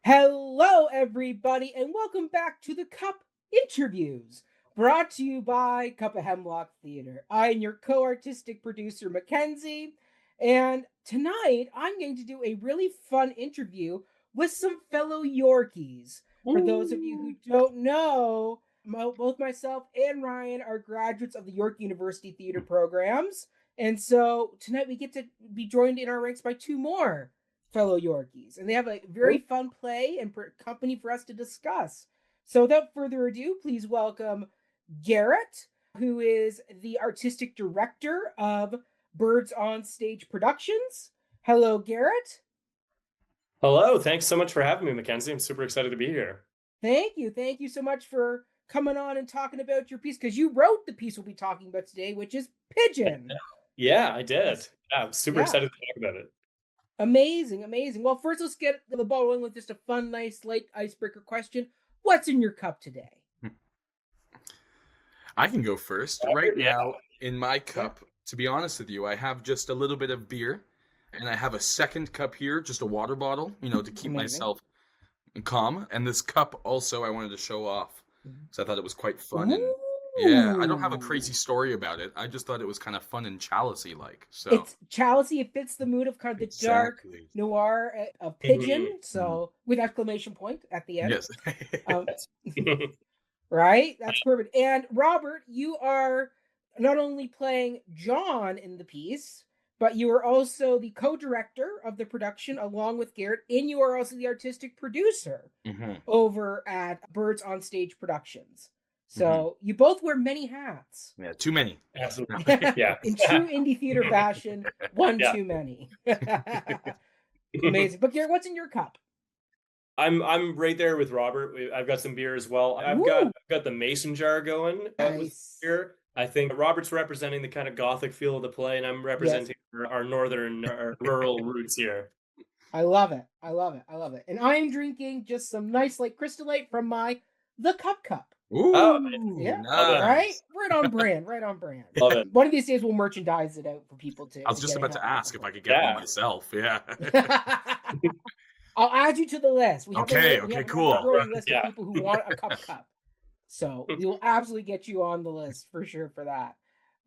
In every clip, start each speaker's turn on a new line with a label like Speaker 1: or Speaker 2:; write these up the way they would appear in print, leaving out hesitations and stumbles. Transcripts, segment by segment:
Speaker 1: Hello, everybody, and welcome back to the Cup Interviews, brought to you by Cup of Hemlock Theatre. I am your co-artistic producer, Mackenzie, and tonight I'm going to do a really fun interview with some fellow Yorkies. For those of you who don't know, both myself and Ryan are graduates of the York University Theatre programs, and so tonight we get to be joined in our ranks by two more fellow Yorkies, and they have a very fun play and company for us to discuss. So without further ado, please welcome Garrett, who is the artistic director of Birds on Stage Productions. Hello, Garrett.
Speaker 2: Hello, thanks so much for having me, Mackenzie. I'm super excited to be here.
Speaker 1: Thank you so much for coming on and talking about your piece, because you wrote the piece we'll be talking about today, which is Pigeon.
Speaker 2: Yeah, I did. Yeah, I'm super excited to talk about it.
Speaker 1: Amazing. Well, first let's get the ball rolling with just a fun, nice, light icebreaker question. What's in your cup today?
Speaker 3: I can go first. Right now, in my cup, to be honest with you, I have just a little bit of beer, and I have a second cup here, just a water bottle, to keep myself calm. And this cup also I wanted to show off, so I thought it was quite fun. And yeah, I don't have a crazy story about it. I just thought it was kind of fun and chalicey like. So
Speaker 1: it's chalicey. It fits the mood of kind of the dark noir of Pigeon. So with exclamation point at the end.
Speaker 3: Yes.
Speaker 1: Right? That's perfect. And Robert, you are not only playing John in the piece, but you are also the co-director of the production along with Garrett, and you are also the artistic producer over at Birds on Stage Productions. So you both wear many hats.
Speaker 3: Yeah, too many.
Speaker 2: Absolutely.
Speaker 1: Yeah. In true indie theater fashion, too many. Amazing. But Garrett, what's in your cup?
Speaker 2: I'm right there with Robert. I've got some beer as well. I've got the mason jar going with beer. I think Robert's representing the kind of gothic feel of the play, and I'm representing our northern, our rural roots here.
Speaker 1: I love it. And I'm drinking just some nice, like, Crystal Light from the Cup.
Speaker 3: Ooh,
Speaker 1: yeah,
Speaker 3: nice.
Speaker 1: Right on brand.
Speaker 2: Love it.
Speaker 1: One of these days we'll merchandise it out for people to.
Speaker 3: I was just about to ask if I could get one myself. Yeah.
Speaker 1: I'll add you to the list.
Speaker 3: We have cool.
Speaker 1: A growing list of people who want a cup. So we will absolutely get you on the list for sure for that.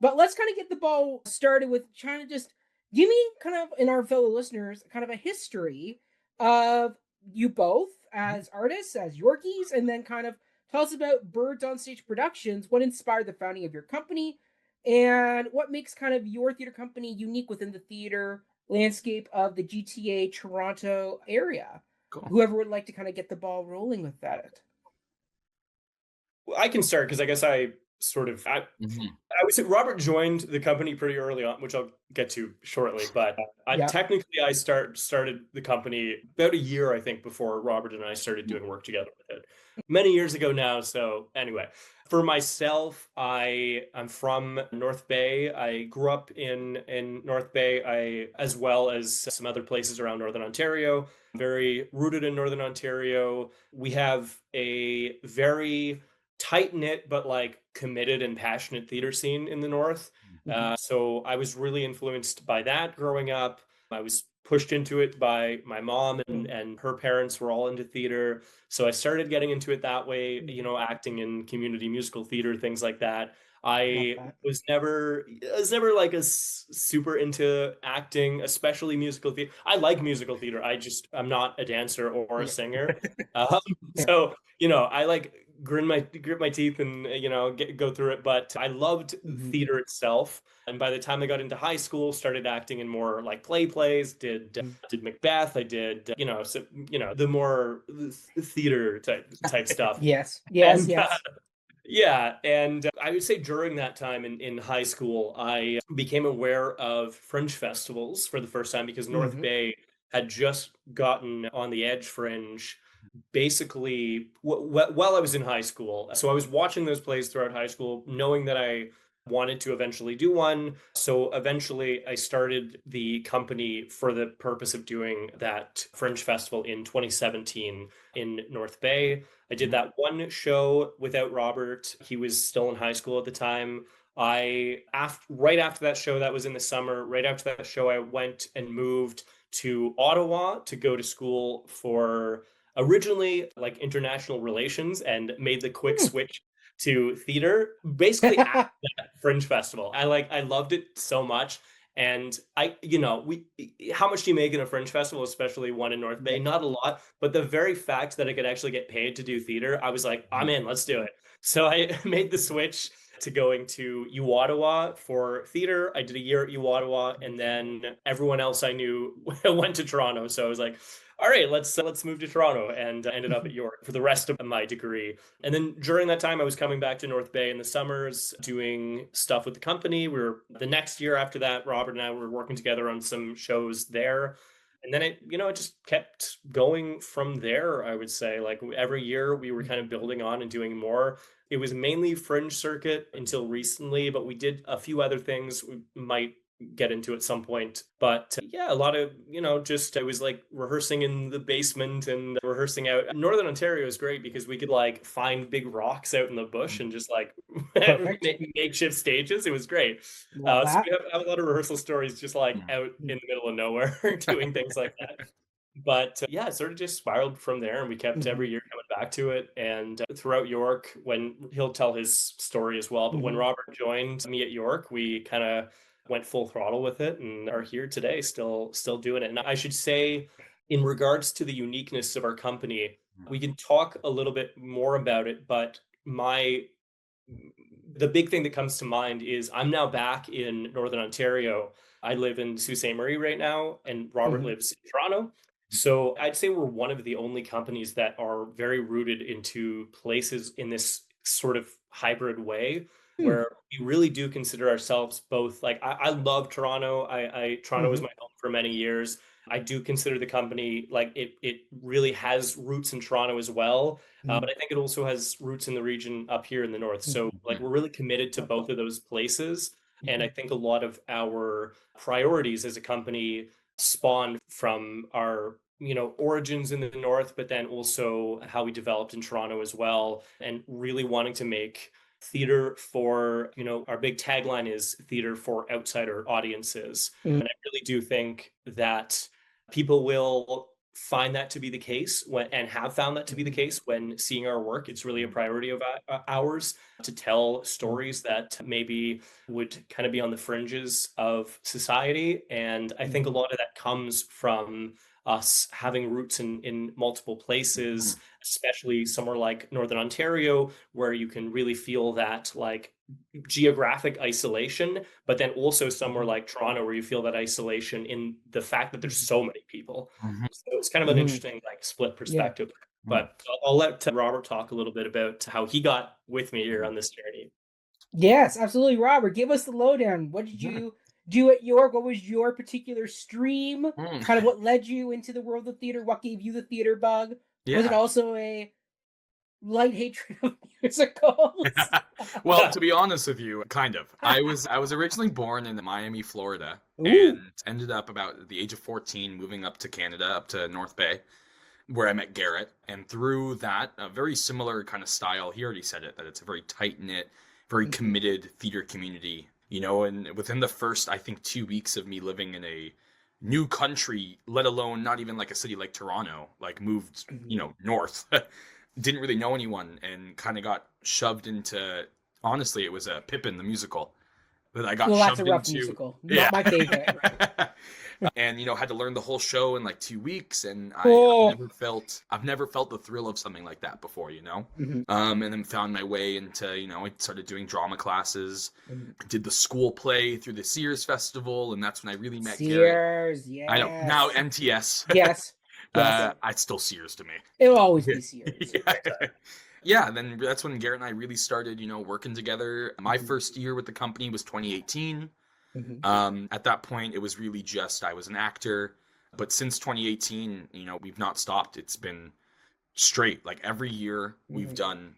Speaker 1: But let's kind of get the ball started with trying to just give me kind of, in our fellow listeners, kind of a history of you both as artists, as Yorkies, and then kind of tell us about Birds on Stage Productions, what inspired the founding of your company, and what makes kind of your theater company unique within the theater landscape of the GTA Toronto area. Cool. Whoever would like to kind of get the ball rolling with that.
Speaker 2: Well, I can start because I guess I would say Robert joined the company pretty early on, which I'll get to shortly. But technically, I started the company about a year, I think, before Robert and I started doing work together with it. Many years ago now. So anyway, for myself, I'm from North Bay. I grew up in North Bay, as well as some other places around Northern Ontario. Very rooted in Northern Ontario. We have a very tight-knit but like committed and passionate theater scene in the North. So I was really influenced by that growing up. I was pushed into it by my mom, and her parents were all into theater. So I started getting into it that way, acting in community musical theater, things like that. I was never like a super into acting, especially musical theater. I like musical theater. I'm not a dancer or a singer. So, I like grit my teeth and go through it, but I loved theater itself. And by the time I got into high school, started acting in more like plays, did Macbeth, I did the more theater type stuff.
Speaker 1: Yes.
Speaker 2: Yeah, and I would say during that time in high school, I became aware of Fringe festivals for the first time because North Bay had just gotten on the Edge Fringe basically while I was in high school. So I was watching those plays throughout high school, knowing that I wanted to eventually do one. So eventually I started the company for the purpose of doing that Fringe Festival in 2017 in North Bay. I did that one show without Robert. He was still in high school at the time. Right after that show, that was in the summer, right after that show, I went and moved to Ottawa to go to school for originally like international relations and made the quick switch to theater basically at that Fringe Festival. I loved it so much. And how much do you make in a Fringe Festival, especially one in North Bay? Not a lot, but the very fact that I could actually get paid to do theater, I was like, I'm in, let's do it. So I made the switch to going to Uottawa for theater. I did a year at Uottawa, and then everyone else I knew went to Toronto. So I was like, all right, let's move to Toronto, and ended up at York for the rest of my degree. And then during that time, I was coming back to North Bay in the summers, doing stuff with the company. The next year after that, Robert and I were working together on some shows there. And then it just kept going from there, I would say. Like every year we were kind of building on and doing more. It was mainly Fringe circuit until recently, but we did a few other things we might get into at some point. But a lot of, I was like rehearsing in the basement and rehearsing out. Northern Ontario is great because we could like find big rocks out in the bush and just like makeshift stages. It was great. So we have a lot of rehearsal stories just like out in the middle of nowhere doing things like that. But it sort of just spiraled from there, and we kept every year coming back to it. And throughout York, when he'll tell his story as well, but when Robert joined me at York, we kind of went full throttle with it and are here today, still doing it. And I should say, in regards to the uniqueness of our company, we can talk a little bit more about it, but the big thing that comes to mind is I'm now back in Northern Ontario. I live in Sault Ste. Marie right now, and Robert lives in Toronto. So I'd say we're one of the only companies that are very rooted into places in this sort of hybrid way, where we really do consider ourselves both. Like I love Toronto. Toronto was my home for many years. I do consider the company like it really has roots in Toronto as well. But I think it also has roots in the region up here in the north. So like we're really committed to both of those places. And I think a lot of our priorities as a company spawned from our origins in the north, but then also how we developed in Toronto as well, and really wanting to make theater for, our big tagline is theater for outsider audiences. And I really do think that people will find that to be the case and have found that to be the case when seeing our work. It's really a priority of ours to tell stories that maybe would kind of be on the fringes of society. And I think a lot of that comes from us having roots in multiple places, especially somewhere like Northern Ontario, where you can really feel that like geographic isolation, but then also somewhere like Toronto where you feel that isolation in the fact that there's so many people. So it's kind of an interesting like split perspective. But I'll let Robert talk a little bit about how he got with me here on this journey.
Speaker 1: Yes, absolutely. Robert, give us the lowdown. What did you do at York? What was your particular stream? Kind of what led you into the world of theater? What gave you the theater bug? Was it also a light hatred of musicals?
Speaker 3: Well, to be honest with you, kind of. I was originally born in Miami, Florida, and ended up about the age of 14 moving up to Canada, up to North Bay, where I met Garrett. And through that, a very similar kind of style, he already said it, that it's a very tight-knit, very committed theater community, and within the first, I think, 2 weeks of me living in a new country, let alone not even like a city like Toronto, like moved, north, didn't really know anyone and kind of got shoved into, honestly, it was a Pippin, the musical that I got shoved into.
Speaker 1: That's a rough musical. Not my favorite.
Speaker 3: And had to learn the whole show in like 2 weeks, and I've never felt the thrill of something like that before, and then found my way into, I started doing drama classes, did the school play through the Sears Festival, and that's when I really met Garrett.
Speaker 1: Yes.
Speaker 3: I know, now MTS.
Speaker 1: Yes.
Speaker 3: It's still Sears to me.
Speaker 1: It'll always be Sears.
Speaker 3: Yeah, then that's when Garrett and I really started, working together. My first year with the company was 2018. At that point, it was really just I was an actor. But since 2018, we've not stopped. It's been straight. Like every year we've done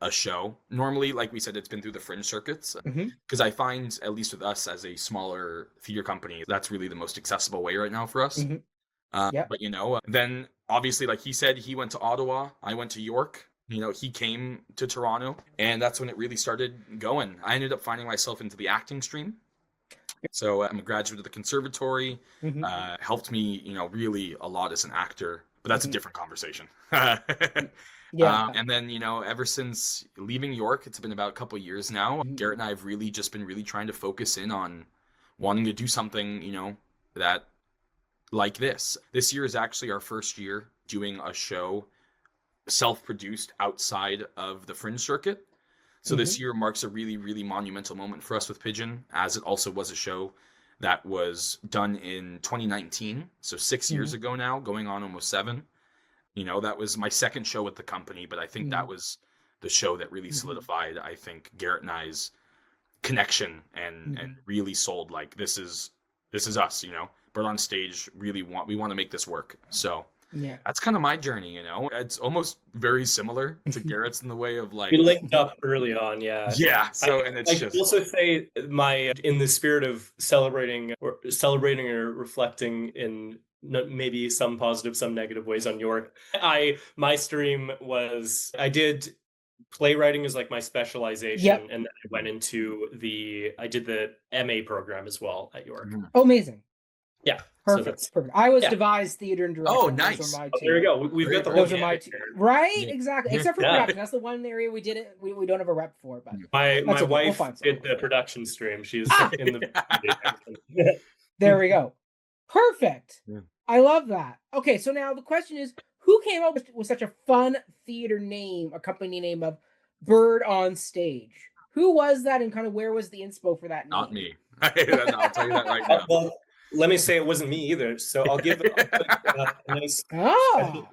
Speaker 3: a show. Normally, like we said, it's been through the fringe circuits. Because I find, at least with us as a smaller theater company, that's really the most accessible way right now for us. But, then obviously, like he said, he went to Ottawa. I went to York. He came to Toronto. And that's when it really started going. I ended up finding myself into the acting stream. So I'm a graduate of the conservatory, helped me, really a lot as an actor. but that's a different conversation. And then, ever since leaving York, it's been about a couple of years now. Garrett and I have really just been really trying to focus in on wanting to do something, that like this. This year is actually our first year doing a show self-produced outside of the fringe circuit. So this year marks a really, really monumental moment for us with Pigeon, as it also was a show that was done in 2019. So 6 years ago now, going on almost 7. That was my second show with the company, but I think that was the show that really solidified, I think, Garrett and I's connection and really sold like this is us, But on stage, we want to make this work. So that's kind of my journey, It's almost very similar to Garrett's in the way of like
Speaker 2: we linked up early on, yeah.
Speaker 3: Yeah. So and it's
Speaker 2: I also say in the spirit of celebrating or reflecting in maybe some positive, some negative ways on York. My stream was I did playwriting as like my specialization, and then I went into I did the MA program as well at York.
Speaker 1: Oh, amazing.
Speaker 2: Yeah.
Speaker 1: Perfect. I was devised theater and direction.
Speaker 3: Oh, nice.
Speaker 2: There we go. We've got the whole.
Speaker 1: Those are my two. Right? Exactly. Except for production. That's the one area we don't have a rep for. But
Speaker 2: my wife did the production stream. She's in the.
Speaker 1: There we go. Perfect. Yeah. I love that. Okay, so now the question is, who came up with such a fun theater name, a company name of Bird on Stage? Who was that, and kind of where was the inspo for that name?
Speaker 3: Not me. I'll tell you that right now.
Speaker 2: Well, let me say it wasn't me either. So I'll give a nice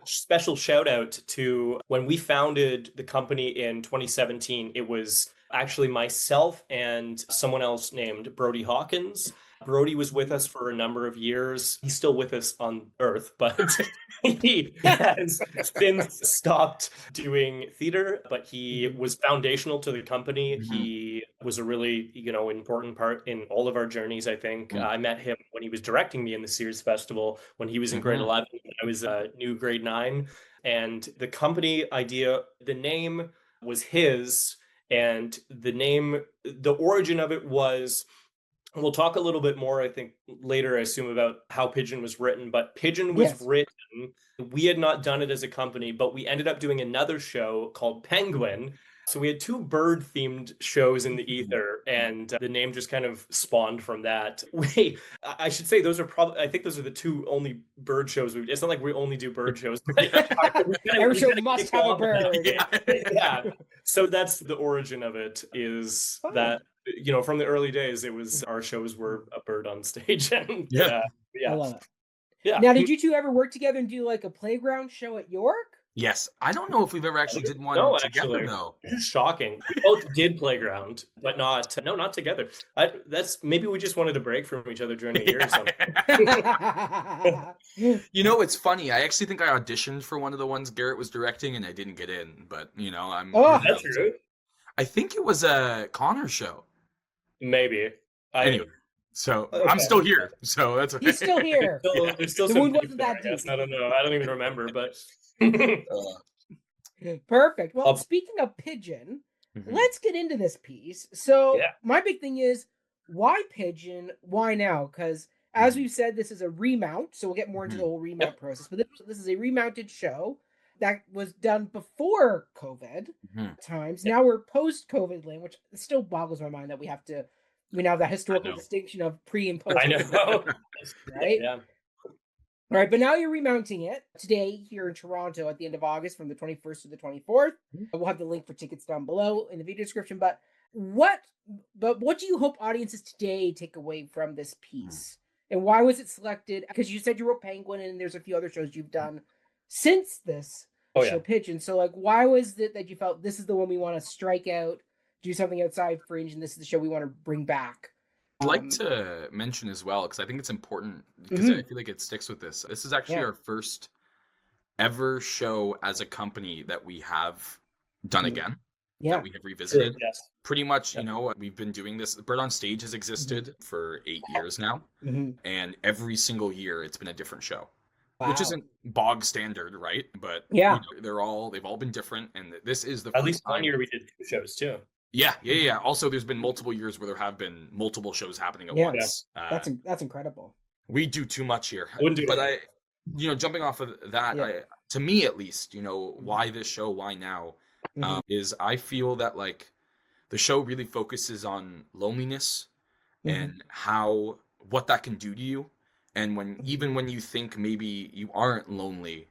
Speaker 2: special shout out to when we founded the company in 2017. It was actually myself and someone else named Brody Hawkins. Brody was with us for a number of years. He's still with us on Earth, but he has since stopped doing theater, but he was foundational to the company. He was a really, important part in all of our journeys, I think. I met him when he was directing me in the Sears Festival, when he was in grade 11. I was a new grade 9. And the company idea, the name was his, and the origin of it was... We'll talk a little bit more, I think, later, I assume, about how Pigeon was written. But Pigeon was written. We had not done it as a company, but we ended up doing another show called Penguin. So we had 2 bird-themed shows in the ether, and the name just kind of spawned from that. I should say I think those are the 2 only bird shows. It's not like we only do bird shows.
Speaker 1: Every show must have a bird.
Speaker 2: Yeah. So that's the origin of it, is that... from the early days, it was our shows were a bird on stage, and
Speaker 1: I love it. Yeah. Now, did you 2 ever work together and do like a playground show at York?
Speaker 3: Yes, I don't know if we've ever actually did one together though.
Speaker 2: It's shocking. We both did playground, but not together. Maybe we just wanted a break from each other during a year or something.
Speaker 3: It's funny. I actually think I auditioned for one of the ones Garrett was directing, and I didn't get in. But I'm.
Speaker 2: Oh, that's true.
Speaker 3: I think it was a Connor show.
Speaker 2: Maybe.
Speaker 3: Anyway, so I'm still here. So that's okay.
Speaker 1: He's still here.
Speaker 2: There's still
Speaker 1: the
Speaker 2: some
Speaker 1: wound wasn't that deep.
Speaker 2: I don't know. I don't even remember, but.
Speaker 1: Perfect. Well, speaking of Pigeon, let's get into this piece. So my big thing is, why Pigeon? Why now? Because as we've said, this is a remount. So we'll get more into the whole remount process. But this is a remounted show that was done before COVID times. Now we're post-COVID land, which still boggles my mind that we have that historical distinction of pre and post.
Speaker 2: I know.
Speaker 1: Right?
Speaker 2: Yeah.
Speaker 1: All right, but now you're remounting it today here in Toronto at the end of August from the 21st to the 24th. We'll have the link for tickets down below in the video description. But what do you hope audiences today take away from this piece? And why was it selected? Because you said you wrote Penguin, and there's a few other shows you've done since this show, Pigeon. So, like, why was it that you felt this is the one we want to strike out, do something outside fringe, and this is the show we want to bring back?
Speaker 3: I'd like to mention as well, because I think it's important, because I feel like it sticks with this. This is actually our first ever show as a company that we have done again. That we have revisited. Pretty much, we've been doing this. Bird on Stage has existed for 8 years now. And every single year it's been a different show. Wow. Which isn't bog standard, right? But they've all been different, and this is the
Speaker 2: at least 1 year we did 2 shows too.
Speaker 3: Yeah. Also, there's been multiple years where there have been multiple shows happening at once.
Speaker 1: That's incredible.
Speaker 3: We do too much here.
Speaker 2: I wouldn't do
Speaker 3: jumping off of that, to me at least, why this show, why now, is I feel that like the show really focuses on loneliness and what that can do to you. And even when you think maybe you aren't lonely,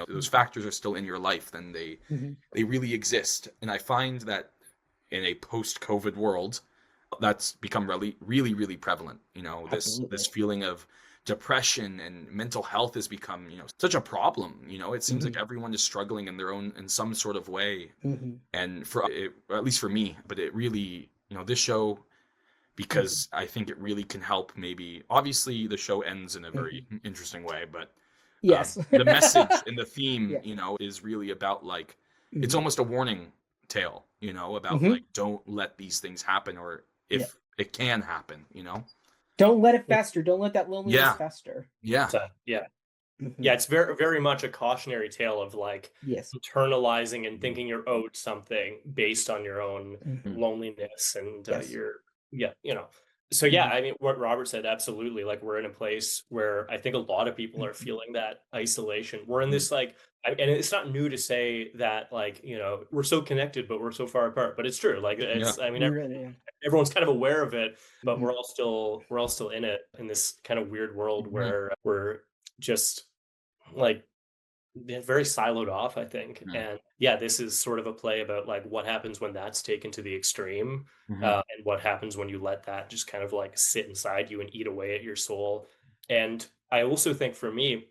Speaker 3: those factors are still in your life, then they really exist. And I find that in a post-COVID world, that's become really, really, really prevalent. This feeling of depression and mental health has become, such a problem. It seems like everyone is struggling in some sort of way. And at least for me, but it really, this show, because I think it really can help. Maybe obviously the show ends in a very interesting way, but
Speaker 1: yes,
Speaker 3: the message and the theme, is really about like, it's almost a warning tale, about like, don't let these things happen, or if it can happen,
Speaker 1: don't let it fester. Don't let that loneliness fester.
Speaker 2: Yeah, it's very, very much a cautionary tale of like internalizing and thinking you're owed something based on your own loneliness and So I mean, what Robert said, absolutely. Like, we're in a place where I think a lot of people are feeling that isolation. We're in this like, and it's not new to say that, like, we're so connected, but we're so far apart. But it's true. Like, I mean, everyone's kind of aware of it, but we're all still in it, in this kind of weird world where we're just like very siloed off, I think. And this is sort of a play about like what happens when that's taken to the extreme, and what happens when you let that just kind of like sit inside you and eat away at your soul. And I also think for me,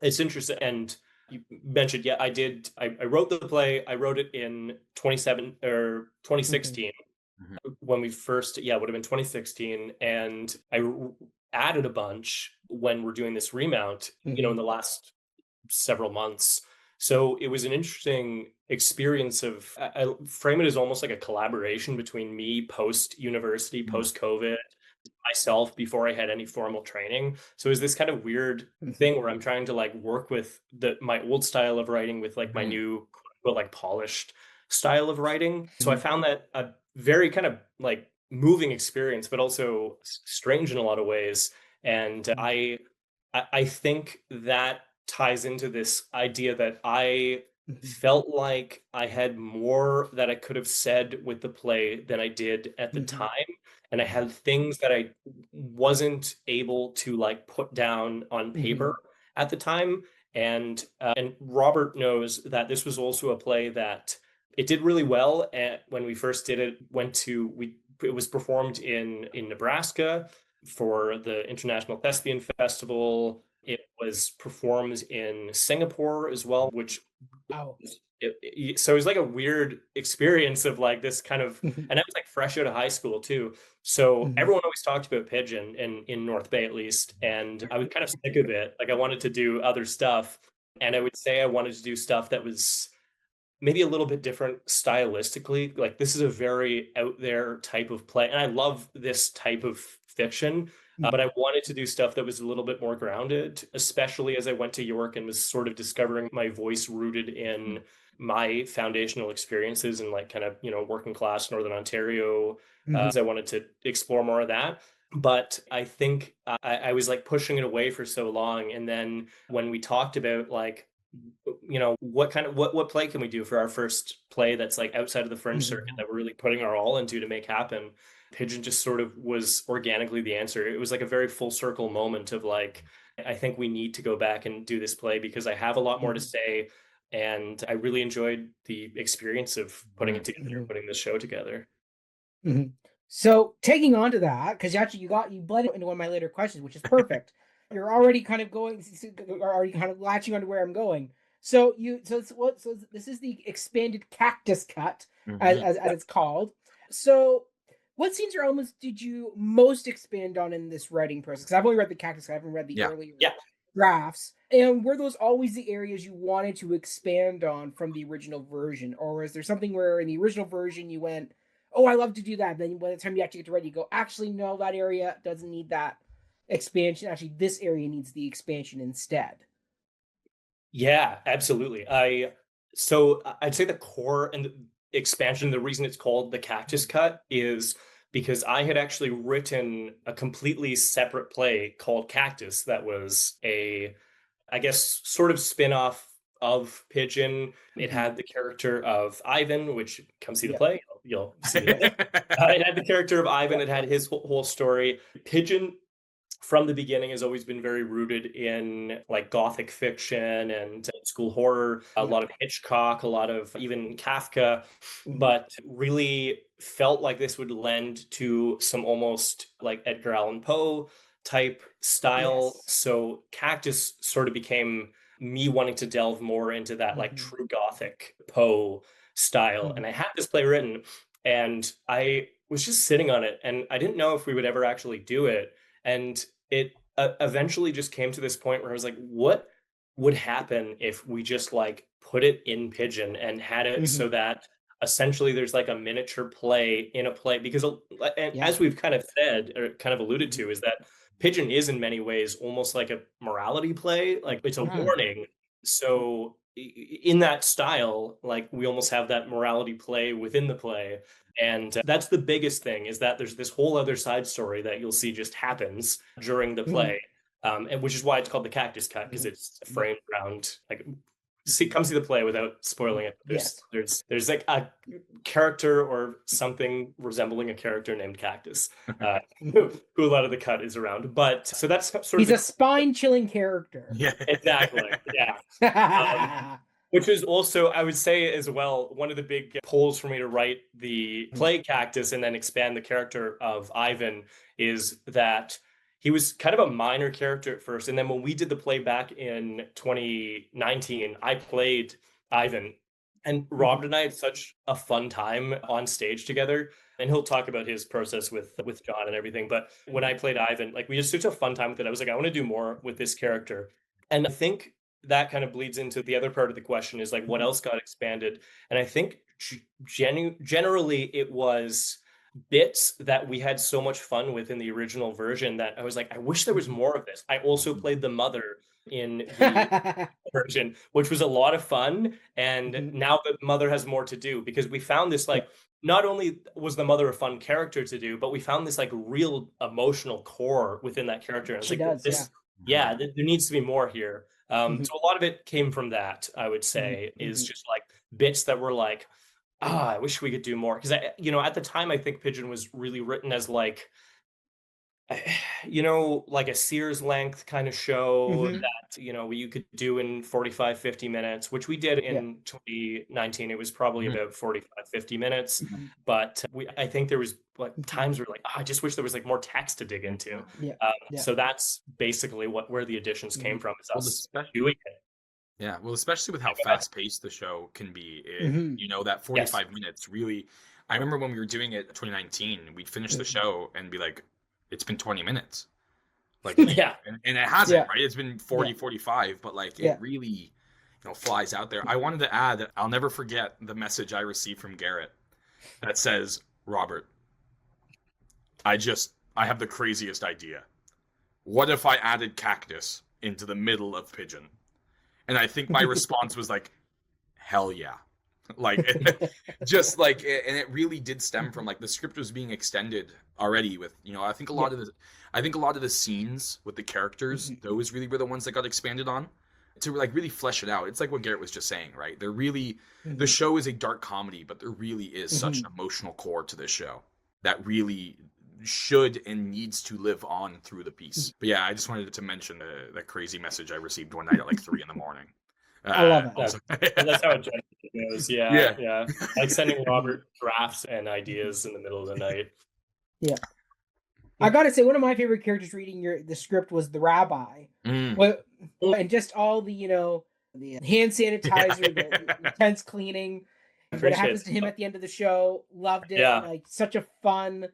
Speaker 2: it's interesting. And you mentioned, I wrote the play. I wrote it in 2016 when we first, would have been 2016. And I added a bunch when we're doing this remount, in the last several months. So it was an interesting experience of, I frame it as almost like a collaboration between me post-university, post-COVID, myself before I had any formal training. So it was this kind of weird thing where I'm trying to like work with my old style of writing with like my new, like polished style of writing. So I found that a very kind of like moving experience, but also strange in a lot of ways. And I think that ties into this idea that I felt like I had more that I could have said with the play than I did at the time. And I had things that I wasn't able to like put down on paper at the time. And Robert knows that this was also a play that it did really well. And when we first did it, it was performed in Nebraska for the International Thespian Festival. It was performed in Singapore as well, which so it was like a weird experience of like this kind of, and I was like fresh out of high school too. So everyone always talked about Pigeon in North Bay, at least. And I was kind of sick of it. Like, I wanted to do other stuff. And I would say I wanted to do stuff that was maybe a little bit different stylistically. Like, this is a very out there type of play. And I love this type of fiction. But I wanted to do stuff that was a little bit more grounded, especially as I went to York and was sort of discovering my voice rooted in my foundational experiences and like kind of, working class Northern Ontario. As I wanted to explore more of that. But I think I was like pushing it away for so long. And then when we talked about like, what play can we do for our first play that's like outside of the Fringe circuit that we're really putting our all into to make happen, Pigeon just sort of was organically the answer. It was like a very full circle moment of like, I think we need to go back and do this play because I have a lot more to say. And I really enjoyed the experience of putting it together, putting this show together.
Speaker 1: So taking on to that, because actually you bled into one of my later questions, which is perfect. You're already kind of latching onto where I'm going. So this is the expanded Cactus Cut, as it's called. So what scenes or elements did you most expand on in this writing process? Because I've only read the Cactus Cut, I haven't read the earlier drafts. And were those always the areas you wanted to expand on from the original version? Or is there something where in the original version you went, oh, I love to do that. Then by the time you actually get to write, you go, actually, no, that area doesn't need that expansion. Actually, this area needs the expansion instead.
Speaker 2: Yeah, absolutely. So I'd say the core and the expansion, the reason it's called the Cactus Cut is because I had actually written a completely separate play called Cactus that was I guess, sort of spin-off of Pigeon. It had the character of Ivan, which come see the play, you'll see it. It had the character of Ivan. It had his whole story. Pigeon, from the beginning, has always been very rooted in like Gothic fiction and school horror, a lot of Hitchcock, a lot of even Kafka, but really felt like this would lend to some almost like Edgar Allan Poe type style. So Cactus sort of became me wanting to delve more into that like true Gothic Poe style. And I had this play written and I was just sitting on it and I didn't know if we would ever actually do it. And it eventually just came to this point where I was like, what would happen if we just like put it in Pigeon and had it so that essentially there's like a miniature play in a play? Because as we've kind of said or kind of alluded to, is that Pigeon is in many ways almost like a morality play, like it's a warning. So in that style, like we almost have that morality play within the play. And that's the biggest thing, is that there's this whole other side story that you'll see just happens during the play. And which is why it's called the Cactus Cut, because it's framed around like come see the play without spoiling it. There's like a character or something resembling a character named Cactus, who a lot of the cut is around. But so that's sort of
Speaker 1: he's a spine-chilling character.
Speaker 2: Yeah, exactly. Yeah. Which is also, I would say as well, one of the big pulls for me to write the play Cactus and then expand the character of Ivan is that he was kind of a minor character at first. And then when we did the play back in 2019, I played Ivan. And Robert and I had such a fun time on stage together. And he'll talk about his process with John and everything. But when I played Ivan, like we had such a fun time with it. I was like, I want to do more with this character. And I think that kind of bleeds into the other part of the question, is like, what else got expanded? And I think generally it was bits that we had so much fun with in the original version that I was like, I wish there was more of this. I also played the mother in the version, which was a lot of fun. And now the mother has more to do, because we found this, like, not only was the mother a fun character to do, but we found this like real emotional core within that character. And I was like, there needs to be more here. So a lot of it came from that, I would say, is just like bits that were like, I wish we could do more. Because at the time, I think Pigeon was really written as like, like a Sears length kind of show that, you could do in 45, 50 minutes, which we did in 2019. It was probably about 45, 50 minutes. But I think there was like times where like, I just wish there was like more text to dig into. So that's basically where the additions came from, is us doing it.
Speaker 3: Yeah, well, especially with how fast-paced the show can be, that 45 minutes really. I remember when we were doing it in 2019, we'd finish the show and be like, it's been 20 minutes. Like, and it hasn't, right? It's been 40, 45, but like it really, flies out there. I wanted to add that I'll never forget the message I received from Garrett that says, Robert, I have the craziest idea. What if I added Cactus into the middle of Pigeon? And I think my response was like, hell yeah. Like, just like, and it really did stem from like the script was being extended already with, I think a lot of the scenes with the characters, those really were the ones that got expanded on to like really flesh it out. It's like what Garrett was just saying, right? They're really, the show is a dark comedy, but there really is such an emotional core to this show that really should and needs to live on through the piece. But yeah, I just wanted to mention the crazy message I received one night at like 3 a.m.
Speaker 1: I love it.
Speaker 2: That's how it generally goes. Yeah. Like sending Robert drafts and ideas in the middle of the night.
Speaker 1: Yeah. I gotta say, one of my favorite characters reading the script was the rabbi. And just all the, the hand sanitizer, the intense cleaning, what happens to him at the end of the show. Loved it. Like, such a fun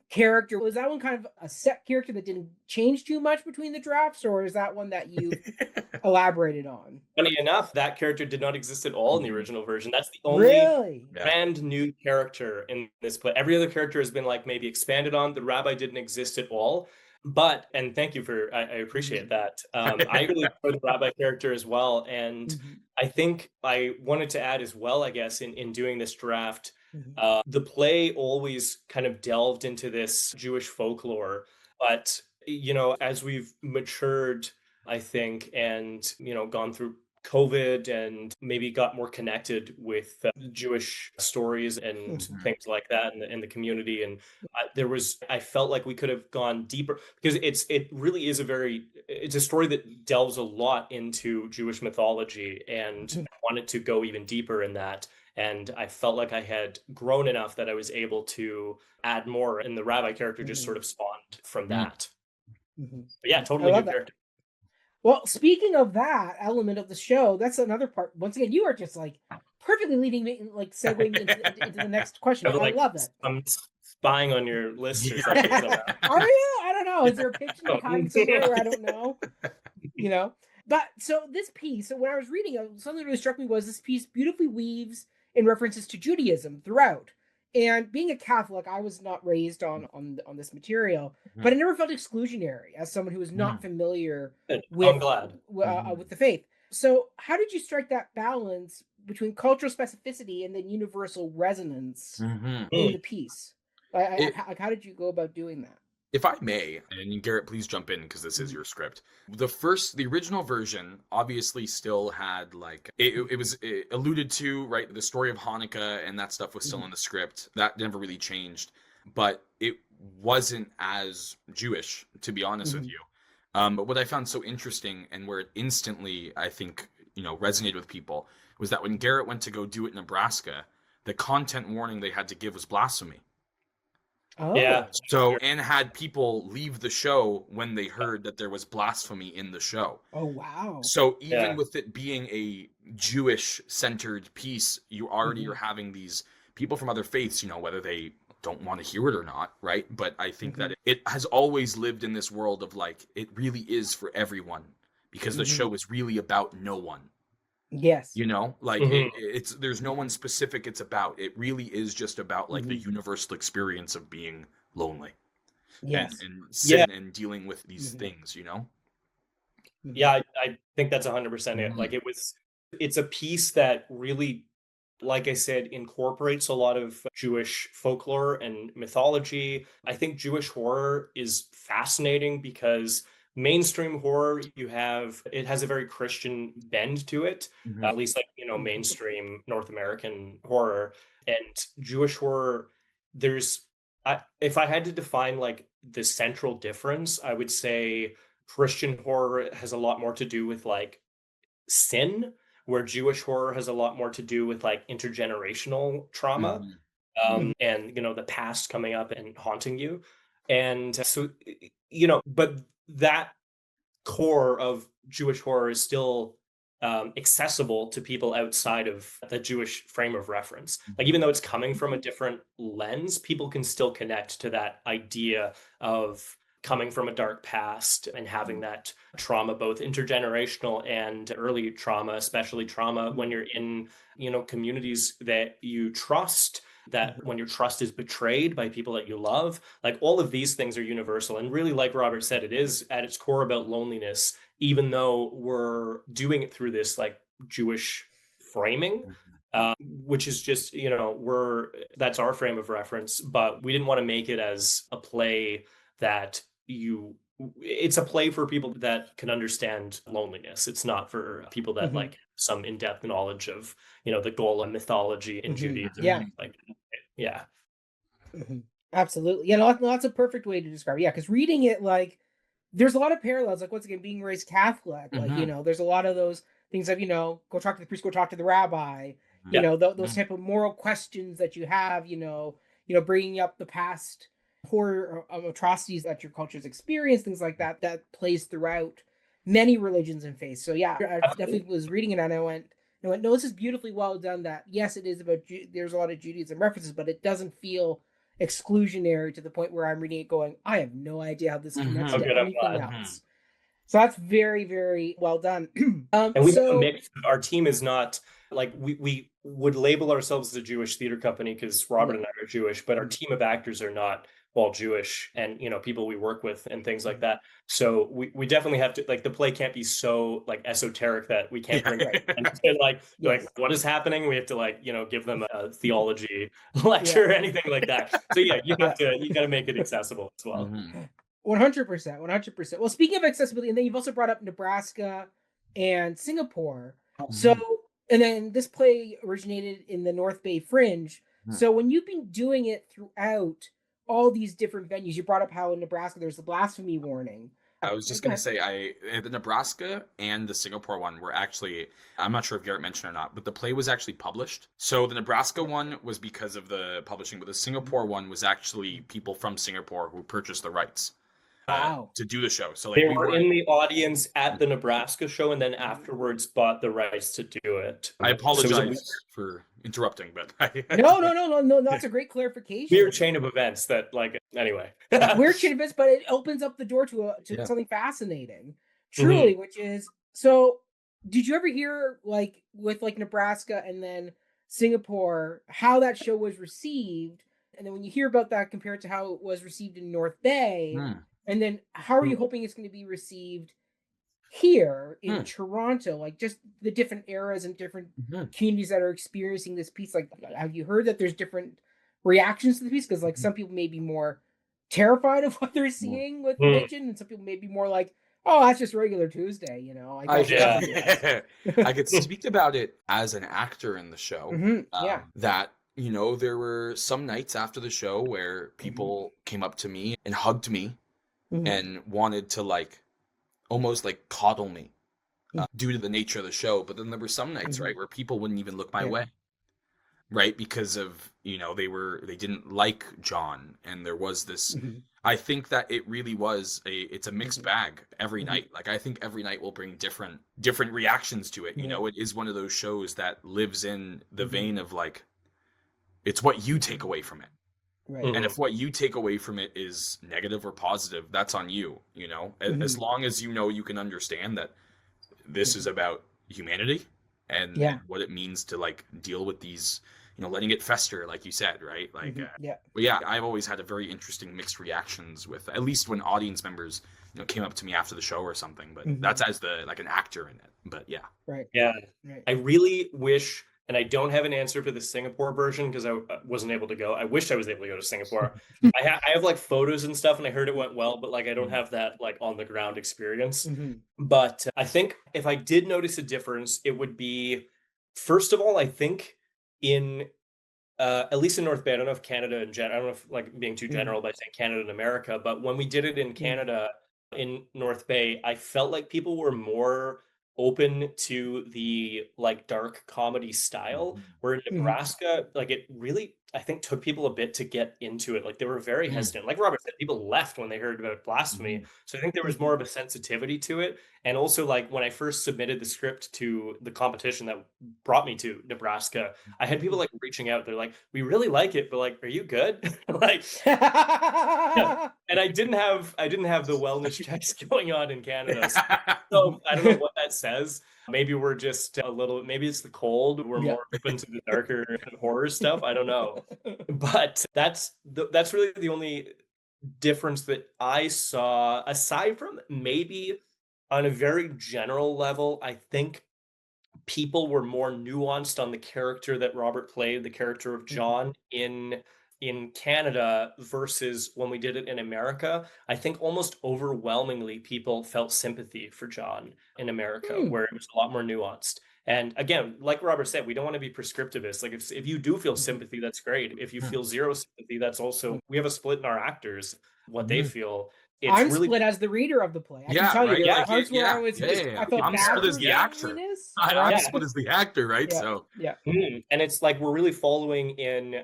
Speaker 1: character. Was that one kind of a set character that didn't change too much between the drafts, or is that one that you elaborated on?
Speaker 2: Funny enough, that character did not exist at all in the original version. That's the only brand new character in this play. Every other character has been like maybe expanded on. The rabbi didn't exist at all. But, and thank you I appreciate that. I really enjoy the rabbi character as well. And I think I wanted to add as well, I guess, in doing this draft, the play always kind of delved into this Jewish folklore. But, as we've matured I think, and, gone through COVID and maybe got more connected with Jewish stories and things like that in the community. And I felt like we could have gone deeper, because it really is it's a story that delves a lot into Jewish mythology, and I wanted to go even deeper in that. And I felt like I had grown enough that I was able to add more, and the rabbi character just sort of spawned from that. But yeah, totally new character.
Speaker 1: Well, speaking of that element of the show, that's another part. Once again, you are just like perfectly leading me, like segueing into the next question. I love that.
Speaker 2: I'm spying on your list or something.
Speaker 1: Are you? I don't know. Is there a picture of hiding somewhere where I don't know? But so this piece, so when I was reading it, something that really struck me was this piece beautifully weaves in references to Judaism throughout. And being a Catholic, I was not raised on this material, but I never felt exclusionary as someone who was not familiar with the faith. So how did you strike that balance between cultural specificity and then universal resonance in the piece? How did you go about doing that?
Speaker 3: If I may, and Garrett, please jump in because this is your script. The original version obviously still had it was alluded to, right? The story of Hanukkah and that stuff was still in the script. That never really changed, but it wasn't as Jewish, to be honest with you. But what I found so interesting, and where it instantly, I think, resonated with people, was that when Garrett went to go do it in Nebraska, the content warning they had to give was blasphemy.
Speaker 1: Oh.
Speaker 2: Yeah.
Speaker 3: So, and had people leave the show when they heard that there was blasphemy in the show.
Speaker 1: Oh, wow.
Speaker 3: So even with it being a Jewish-centered piece, you already are having these people from other faiths, whether they don't want to hear it or not, right? But I think that it has always lived in this world of it really is for everyone, because the show is really about no one.
Speaker 1: Yes.
Speaker 3: It's there's no one specific it's about. It really is just about the universal experience of being lonely.
Speaker 1: Yes.
Speaker 3: And sin and dealing with these things,
Speaker 2: Yeah, I think that's 100% it. It's a piece that really, like I said, incorporates a lot of Jewish folklore and mythology. I think Jewish horror is fascinating because mainstream horror, it has a very Christian bend to it, at least mainstream North American horror. And Jewish horror, if I had to define the central difference, I would say Christian horror has a lot more to do with sin, where Jewish horror has a lot more to do with intergenerational trauma, and the past coming up and haunting you. And so, but that core of Jewish horror is still accessible to people outside of the Jewish frame of reference. Even though it's coming from a different lens, people can still connect to that idea of coming from a dark past and having that trauma, both intergenerational and early trauma, especially trauma when you're in, communities that you trust, that when your trust is betrayed by people that you love, all of these things are universal. And really, like Robert said, it is at its core about loneliness, even though we're doing it through this Jewish framing, which is just, that's our frame of reference. But we didn't want to make it as a play that it's a play for people that can understand loneliness. It's not for people that some in-depth knowledge of, the Golem mythology in Judaism.
Speaker 1: Yeah. Absolutely. Yeah, lots of perfect way to describe it. Yeah, because reading it, there's a lot of parallels. Once again, being raised Catholic, there's a lot of those things of, go talk to the priest, go talk to the rabbi, those type of moral questions that you have, bringing up the past horror of atrocities that your culture's experienced, things like that plays throughout many religions and faiths. So yeah, I definitely was reading it and I went, no, this is beautifully well done. That yes, it is about there's a lot of Judaism references, but it doesn't feel exclusionary to the point where I'm reading it going, I have no idea how this connects to anything else. So that's very, very well done.
Speaker 2: And we have a mix. Our team is not we would label ourselves as a Jewish theater company because Robert and I are Jewish, but our team of actors are not all Jewish, and people we work with and things like that. So we definitely have to the play can't be so esoteric that we can't bring and what is happening. We have to give them a theology lecture or anything like that. So yeah, you got to make it accessible as well.
Speaker 1: 100%, 100%. Well, speaking of accessibility, and then you've also brought up Nebraska and Singapore. So, and then this play originated in the North Bay Fringe. So when you've been doing it throughout all these different venues, you brought up how in Nebraska there's the blasphemy warning.
Speaker 3: I was just going to say, the Nebraska and the Singapore one were actually, I'm not sure if Garrett mentioned or not, but the play was actually published. So the Nebraska one was because of the publishing, but the Singapore one was actually people from Singapore who purchased the rights to do the show. So like,
Speaker 2: they were in the audience at the Nebraska show and then afterwards bought the rights to do it.
Speaker 3: I apologize for interrupting, but
Speaker 1: no, that's a great clarification.
Speaker 2: Weird chain of events that, like, anyway.
Speaker 1: Weird chain of events, but it opens up the door to something fascinating, truly, which is, so did you ever hear, like, with like Nebraska and then Singapore, how that show was received? And then when you hear about that compared to how it was received in North Bay, and then how are you hoping it's going to be received here in Toronto? Like, just the different eras and different communities that are experiencing this piece. Like, have you heard that there's different reactions to the piece? Because like some people may be more terrified of what they're seeing with Pigeon, and some people may be more like, oh, that's just regular Tuesday, you know.
Speaker 3: I could speak about it as an actor in the show. That, you know, there were some nights after the show where people came up to me and hugged me and wanted to, like, almost like coddle me due to the nature of the show. But then there were some nights, right, where people wouldn't even look my way, right, because of, you know, they didn't like John, and there was this. I think that it really was it's a mixed bag every night. Like, I think every night will bring different reactions to it. You know, it is one of those shows that lives in the vein of, like, it's what you take away from it. Right. And if what you take away from it is negative or positive, that's on you, you know, as long as you know, you can understand that this is about humanity and what it means to, like, deal with these, you know, letting it fester, like you said, right? Like, but yeah, I've always had a very interesting mixed reactions with, at least when audience members, you know, came up to me after the show or something, but that's as like an actor in it. But I really wish, and I don't have an answer for the Singapore version because I wasn't able to go. I wish I was able to go to Singapore. I have like photos and stuff, and I heard it went well, but like I don't have that like on the ground experience. But I think if I did notice a difference, it would be, first of all, I think in at least in North Bay, I don't know if Canada and I don't know if, like, being too general by saying Canada and America, but when we did it in Canada, in North Bay, I felt like people were more open to the, like, dark comedy style, where in Nebraska, like, it really, I think, took people a bit to get into it. Like, they were very hesitant. Like Robert said, people left when they heard about blasphemy. So I think there was more of a sensitivity to it. And also, like, when I first submitted the script to the competition that brought me to Nebraska, I had people, like, reaching out. They're like, we really like it, but, like, are you good? Like, and I didn't have the wellness checks going on in Canada. So I don't know what that says. Maybe we're just a little, maybe it's the cold. We're more open to the darker horror stuff. I don't know. But that's really the only difference that I saw, aside from maybe on a very general level. I think people were more nuanced on the character that Robert played, the character of John in Canada versus when we did it in America. I think almost overwhelmingly people felt sympathy for John in America, where it was a lot more nuanced. And again, like Robert said, we don't want to be prescriptivist. Like, if you do feel sympathy, that's great. If you feel zero sympathy, that's also, we have a split in our actors, what they feel.
Speaker 1: I'm really split as the reader of the play. I can tell you, there are parts where I was
Speaker 3: I felt I'm split as the actor. I'm split as the actor, right? So
Speaker 2: and it's like we're really following in,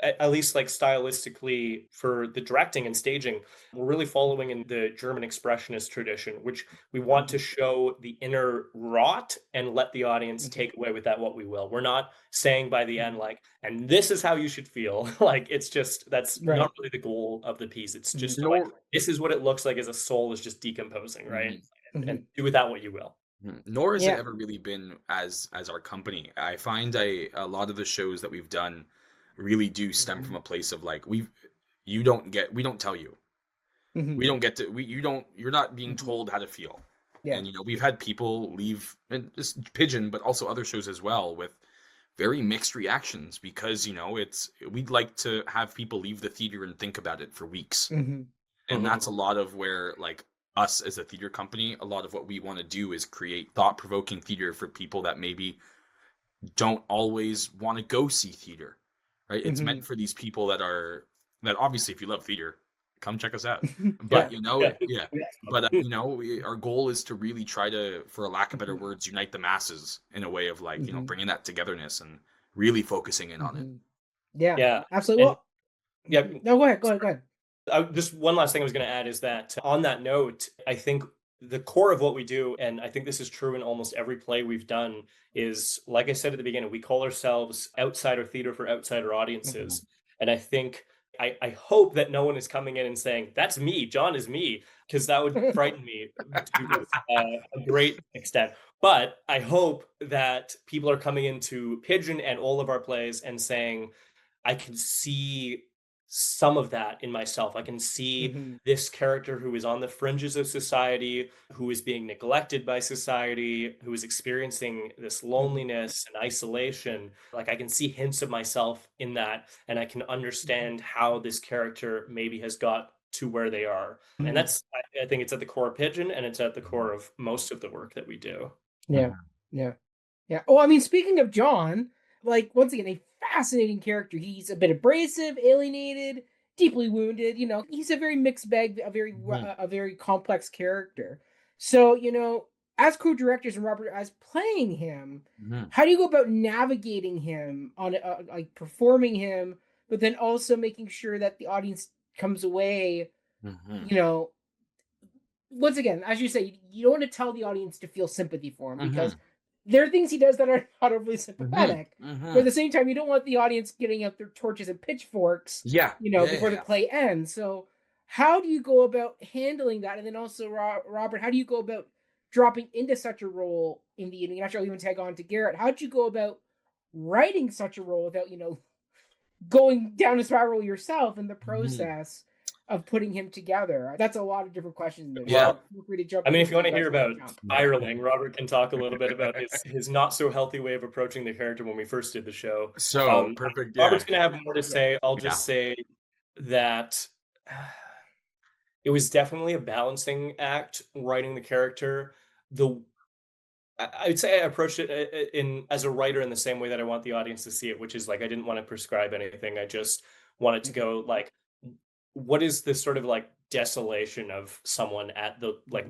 Speaker 2: at least like stylistically for the directing and staging, we're really following in the German expressionist tradition, which we want to show the inner rot and let the audience take away with that what we will. We're not saying by the end, like, and this is how you should feel. Like, it's just, that's not really the goal of the piece. It's just like, this is what it looks like as a soul is just decomposing, right? And do with that what you will.
Speaker 3: Nor has it ever really been as our company. I find a lot of the shows that we've done really do stem from a place of, like, we don't tell you. We don't get to, you're not being told how to feel. And, you know, we've had people leave, and this Pigeon, but also other shows as well, with very mixed reactions, because, you know, we'd like to have people leave the theater and think about it for weeks. And that's a lot of where, like, us as a theater company, a lot of what we want to do is create thought-provoking theater for people that maybe don't always want to go see theater, right? It's meant for these people that obviously, if you love theater, come check us out. But but our goal is to really try to, for a lack of better words, unite the masses in a way of like, bringing that togetherness and really focusing in on it.
Speaker 1: Yeah, absolutely. No, go ahead.
Speaker 2: Just one last thing I was going to add is that on that note, I think the core of what we do, and I think this is true in almost every play we've done, is, like I said at the beginning, we call ourselves outsider theater for outsider audiences. And I think, I hope that no one is coming in and saying, that's me, John is me, because that would frighten me to a great extent. But I hope that people are coming into Pigeon and all of our plays and saying, I can see some of that in myself. I can see this character who is on the fringes of society, who is being neglected by society, who is experiencing this loneliness and isolation. Like, I can see hints of myself in that, and I can understand how this character maybe has got to where they are. And that's, I think it's at the core of Pigeon, and it's at the core of most of the work that we do.
Speaker 1: Yeah. Oh, I mean, speaking of John, like, once again, a fascinating character. He's a bit abrasive, alienated, deeply wounded. He's a very mixed bag, a very complex character. So, as co-directors and Robert as playing him, how do you go about navigating him on like performing him, but then also making sure that the audience comes away, once again, as you say, you don't want to tell the audience to feel sympathy for him because there are things he does that are not overly sympathetic. But at the same time, you don't want the audience getting out their torches and pitchforks, before the play ends. So how do you go about handling that? And then also, Robert, how do you go about dropping into such a role in the evening? Actually, I'll even tag on to Garrett. How'd you go about writing such a role without, going down a spiral yourself in the process of putting him together? That's a lot of different questions.
Speaker 2: Feel free to jump. I mean, if you want to hear about spiraling, Robert can talk a little bit about his not so healthy way of approaching the character when we first did the show.
Speaker 3: So perfect.
Speaker 2: Robert's going to have more to say. I'll just say that it was definitely a balancing act writing the character. I would say I approached it as a writer in the same way that I want the audience to see it, which is like, I didn't want to prescribe anything. I just wanted to go like, what is this sort of like desolation of someone at the like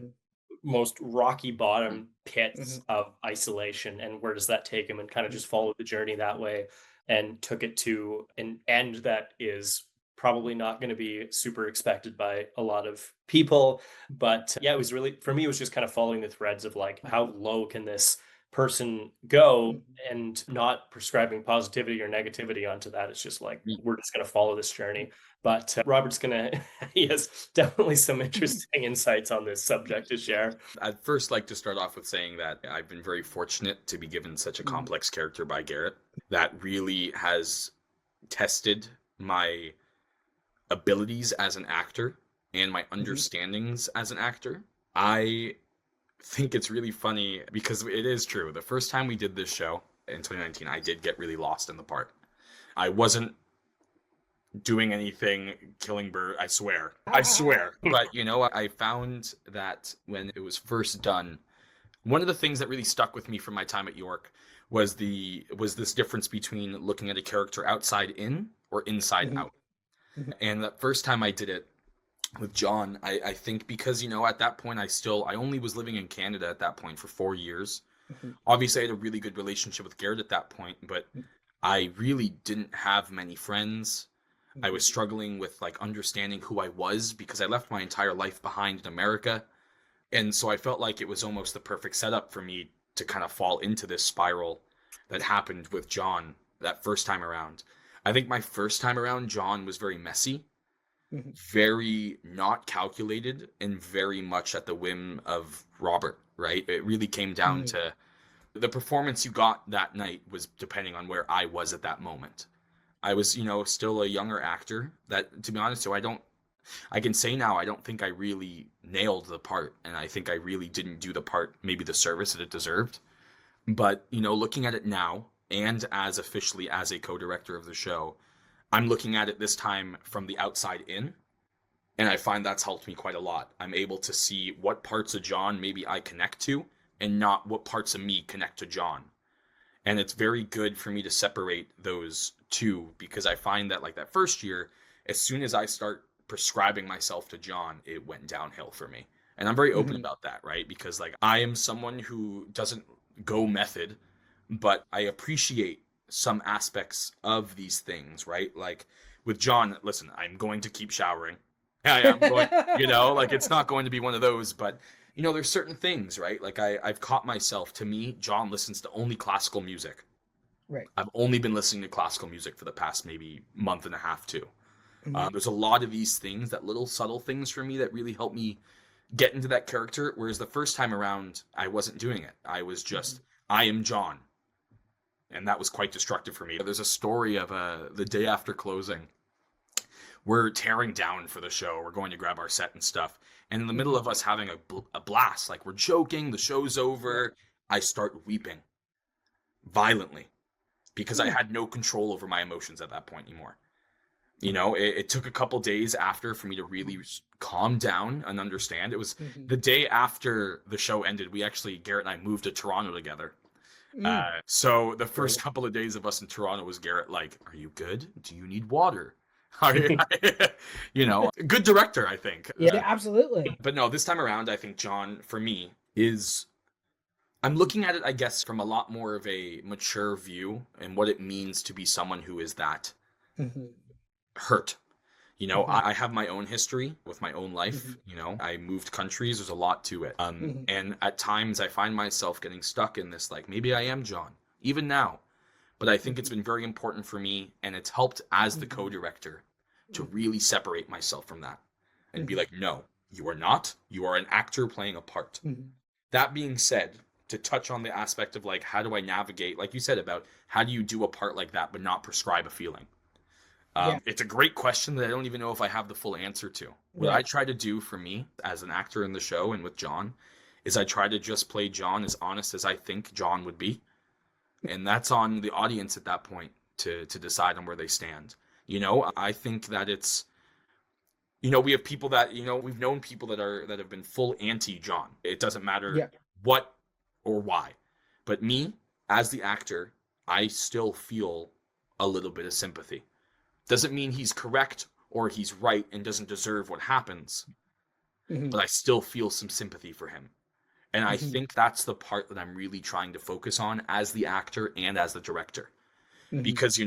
Speaker 2: most rocky bottom pits of isolation, and where does that take him, and kind of just followed the journey that way and took it to an end that is probably not going to be super expected by a lot of people. But yeah, it was really, for me, it was just kind of following the threads of like, how low can this person go, and not prescribing positivity or negativity onto that. It's just like, we're just going to follow this journey. But Robert's he has definitely some interesting insights on this subject to share.
Speaker 3: I'd first like to start off with saying that I've been very fortunate to be given such a complex character by Garrett that really has tested my abilities as an actor and my understandings as an actor. I think it's really funny because it is true. The first time we did this show in 2019, I did get really lost in the part. I wasn't doing anything killing bird. I swear. But I found that when it was first done, one of the things that really stuck with me from my time at York was this difference between looking at a character outside in or inside out. And the first time I did it with John, I think because, at that point, I only was living in Canada at that point for 4 years. Obviously, I had a really good relationship with Garrett at that point, but I really didn't have many friends. I was struggling with like understanding who I was because I left my entire life behind in America. And so I felt like it was almost the perfect setup for me to kind of fall into this spiral that happened with John that first time around. I think my first time around, John was very messy, very not calculated, and very much at the whim of Robert, right? It really came down to the performance you got that night was depending on where I was at that moment. I was, still a younger actor that, to be honest, so I can say now, I don't think I really nailed the part, and I think I really didn't do the part, maybe the service that it deserved. But, looking at it now, and as officially as a co-director of the show, I'm looking at it this time from the outside in, And I find that's helped me quite a lot. I'm able to see what parts of John maybe I connect to and not what parts of me connect to John. And it's very good for me to separate those two, because I find that like that first year, as soon as I start prescribing myself to John, it went downhill for me. And I'm very open about that, right? Because like I am someone who doesn't go method, but I appreciate some aspects of these things, right? Like with John, listen, I'm going to keep showering. I am going, like it's not going to be one of those, but there's certain things, right? Like I've caught myself, to me, John listens to only classical music.
Speaker 1: Right.
Speaker 3: I've only been listening to classical music for the past maybe month and a half, too. There's a lot of these things, that little subtle things for me that really help me get into that character. Whereas the first time around, I wasn't doing it. I was just, I am John. And that was quite destructive for me. There's a story of the day after closing. We're tearing down for the show. We're going to grab our set and stuff. And in the middle of us having a blast, like we're joking, the show's over, I start weeping violently because I had no control over my emotions at that point anymore. It took a couple days after for me to really calm down and understand. It was the day after the show ended. Garrett and I moved to Toronto together. So the first couple of days of us in Toronto was Garrett like, are you good? Do you need water? Good director, I think.
Speaker 1: Yeah, absolutely.
Speaker 3: But no, this time around, I think John, for me, I'm looking at it, I guess, from a lot more of a mature view and what it means to be someone who is that hurt. I have my own history with my own life. I moved countries. There's a lot to it. And at times I find myself getting stuck in this, like, maybe I am John, even now. But I think it's been very important for me, and it's helped as the co-director to really separate myself from that and be like, no, you are not. You are an actor playing a part. That being said, to touch on the aspect of like, how do I navigate, like you said, about how do you do a part like that but not prescribe a feeling? It's a great question that I don't even know if I have the full answer to. What I try to do for me as an actor in the show and with John is I try to just play John as honest as I think John would be. And that's on the audience at that point to decide on where they stand. I think that it's, we have people that, we've known people that have been full anti-John. It doesn't matter what or why. But me, as the actor, I still feel a little bit of sympathy. Doesn't mean he's correct or he's right and doesn't deserve what happens. But I still feel some sympathy for him. And I think that's the part that I'm really trying to focus on as the actor and as the director. Because,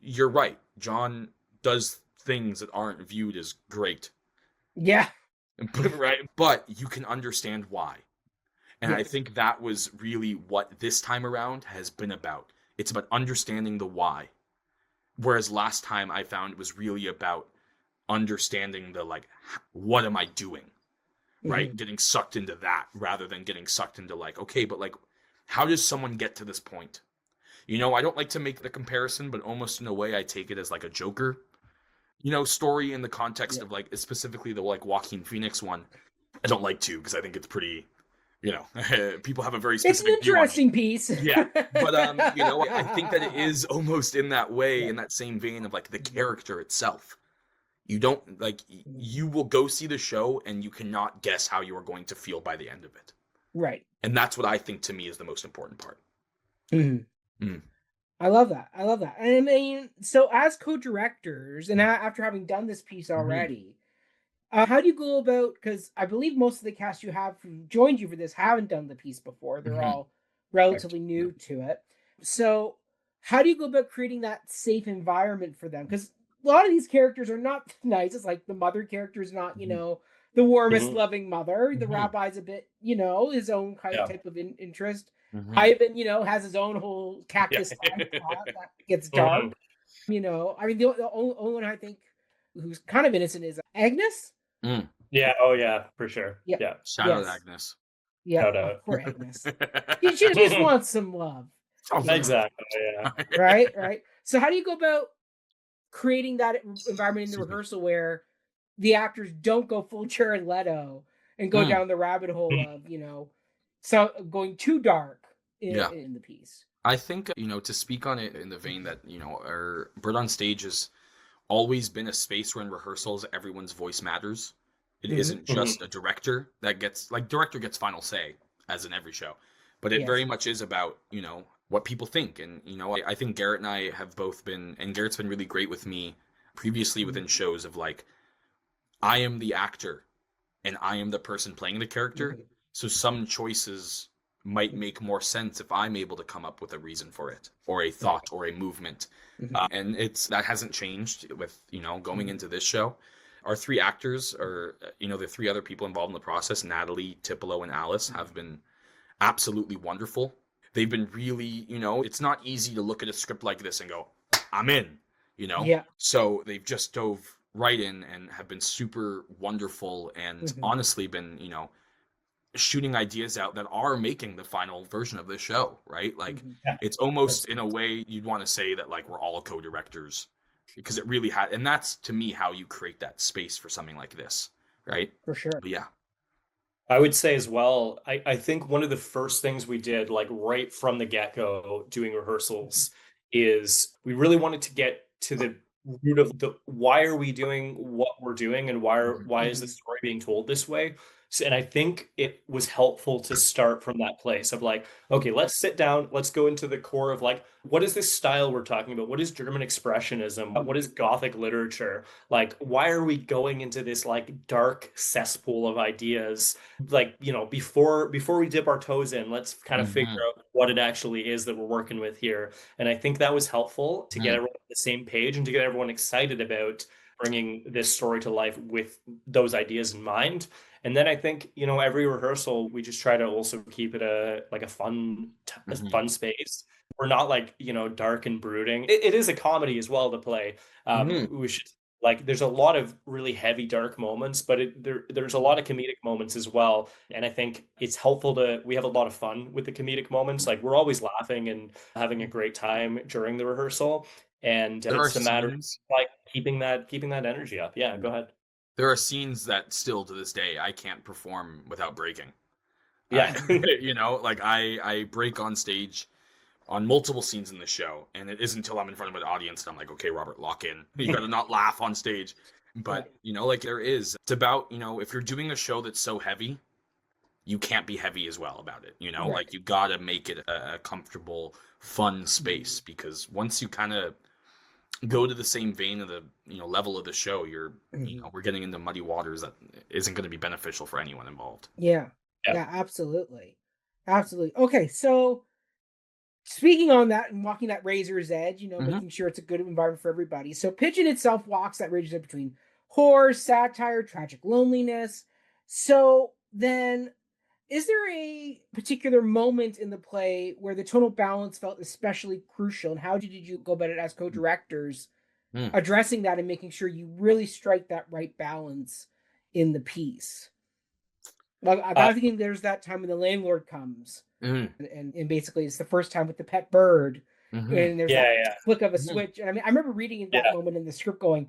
Speaker 3: you're right. John does things that aren't viewed as great.
Speaker 1: Yeah.
Speaker 3: Right? But you can understand why. And I think that was really what this time around has been about. It's about understanding the why. Whereas last time I found it was really about understanding the, like, what am I doing? Right? Getting sucked into that rather than getting sucked into like, okay, but like, how does someone get to this point? I don't like to make the comparison, but almost in a way I take it as like a Joker, story in the context of like, specifically the like Joaquin Phoenix one. I don't like to, because I think it's pretty, people have a very specific
Speaker 1: It's an interesting piece.
Speaker 3: Yeah. But, I think that it is almost in that way, in that same vein of like the character itself. You don't, like, you will go see the show and you cannot guess how you are going to feel by the end of it.
Speaker 1: Right.
Speaker 3: And that's what I think to me is the most important part.
Speaker 1: I love that. And I mean, so as co-directors, and after having done this piece already, how do you go about, because I believe most of the cast you have who joined you for this haven't done the piece before. They're all relatively new to it. So how do you go about creating that safe environment for them? Because a lot of these characters are not nice. It's like the mother character is not, the warmest, loving mother. The rabbi's a bit, his own type of interest. Ivan, has his own whole cactus plot that gets dark. I mean, the only one I think who's kind of innocent is Agnes.
Speaker 2: Yeah. Oh, yeah, for sure. Yeah.
Speaker 3: Shout out Agnes.
Speaker 1: Yeah.
Speaker 2: Shout out.
Speaker 1: Poor Agnes. She just wants some love.
Speaker 2: Exactly. Yeah.
Speaker 1: Right. So how do you go about creating that environment in the rehearsal where the actors don't go full Jared Leto and go down the rabbit hole of, so going too dark in the piece?
Speaker 3: I think, to speak on it in the vein that, our Bird on Stage is always been a space where in rehearsals everyone's voice matters. It isn't just a director that gets, like, director gets final say, as in every show, but it very much is about, you know, what people think. And, you know, I think Garrett and I have both been, and Garrett's been really great with me previously within shows of like, I am the actor and I am the person playing the character. So some choices might make more sense if I'm able to come up with a reason for it, or a thought, or a movement. And that hasn't changed with, you know, going into this show. Our three actors, or, you know, the three other people involved in the process, Natalie, Tipolo, and Alice, have been absolutely wonderful. They've been really, you know, it's not easy to look at a script like this and go, I'm in, you know?
Speaker 1: Yeah.
Speaker 3: So they've just dove right in and have been super wonderful, and honestly been, you know, shooting ideas out that are making the final version of this show, right? Like, it's almost in a way you'd want to say that like we're all co-directors, because it really had, and that's to me how you create that space for something like this, right?
Speaker 1: For sure.
Speaker 3: But yeah.
Speaker 2: I would say as well, I think one of the first things we did, like right from the get-go doing rehearsals, is we really wanted to get to the root of the why are we doing what we're doing, and why is the story being told this way. So, and I think it was helpful to start from that place of like, okay, let's sit down, let's go into the core of like, what is this style we're talking about? What is German Expressionism? What is Gothic literature? Like, why are we going into this like dark cesspool of ideas? Like, you know, before we dip our toes in, let's kind of figure out what it actually is that we're working with here. And I think that was helpful to get everyone on the same page and to get everyone excited about bringing this story to life with those ideas in mind. And then I think, you know, every rehearsal, we just try to also keep it a fun space. We're not like, you know, dark and brooding. It is a comedy as well to play. We should, like, there's a lot of really heavy, dark moments, but there's a lot of comedic moments as well. And I think it's helpful we have a lot of fun with the comedic moments. Like, we're always laughing and having a great time during the rehearsal. And it's a matter of like keeping that energy up. Yeah, go ahead.
Speaker 3: There are scenes that still to this day I can't perform without breaking.
Speaker 2: Yeah.
Speaker 3: You know, like I break on stage on multiple scenes in the show, and it isn't until I'm in front of an audience that I'm like, okay, Robert, lock in. You gotta not laugh on stage. But, you know, like it's about, you know, if you're doing a show that's so heavy, you can't be heavy as well about it. You know, like you gotta make it a comfortable, fun space, because once you kind of go to the same vein of the, you know, level of the show, you know, we're getting into muddy waters that isn't going to be beneficial for anyone involved.
Speaker 1: Yeah, absolutely. Okay, so speaking on that and walking that razor's edge, you know, making sure it's a good environment for everybody. So Pigeon itself walks that razor's edge between horror, satire, tragic loneliness. So then, is there a particular moment in the play where the tonal balance felt especially crucial, and how did you go about it as co-directors, addressing that and making sure you really strike that right balance in the piece? Like, I'm thinking there's that time when the landlord comes, and basically it's the first time with the pet bird, and there's that flick of a switch. And I mean, I remember reading in that moment in the script going,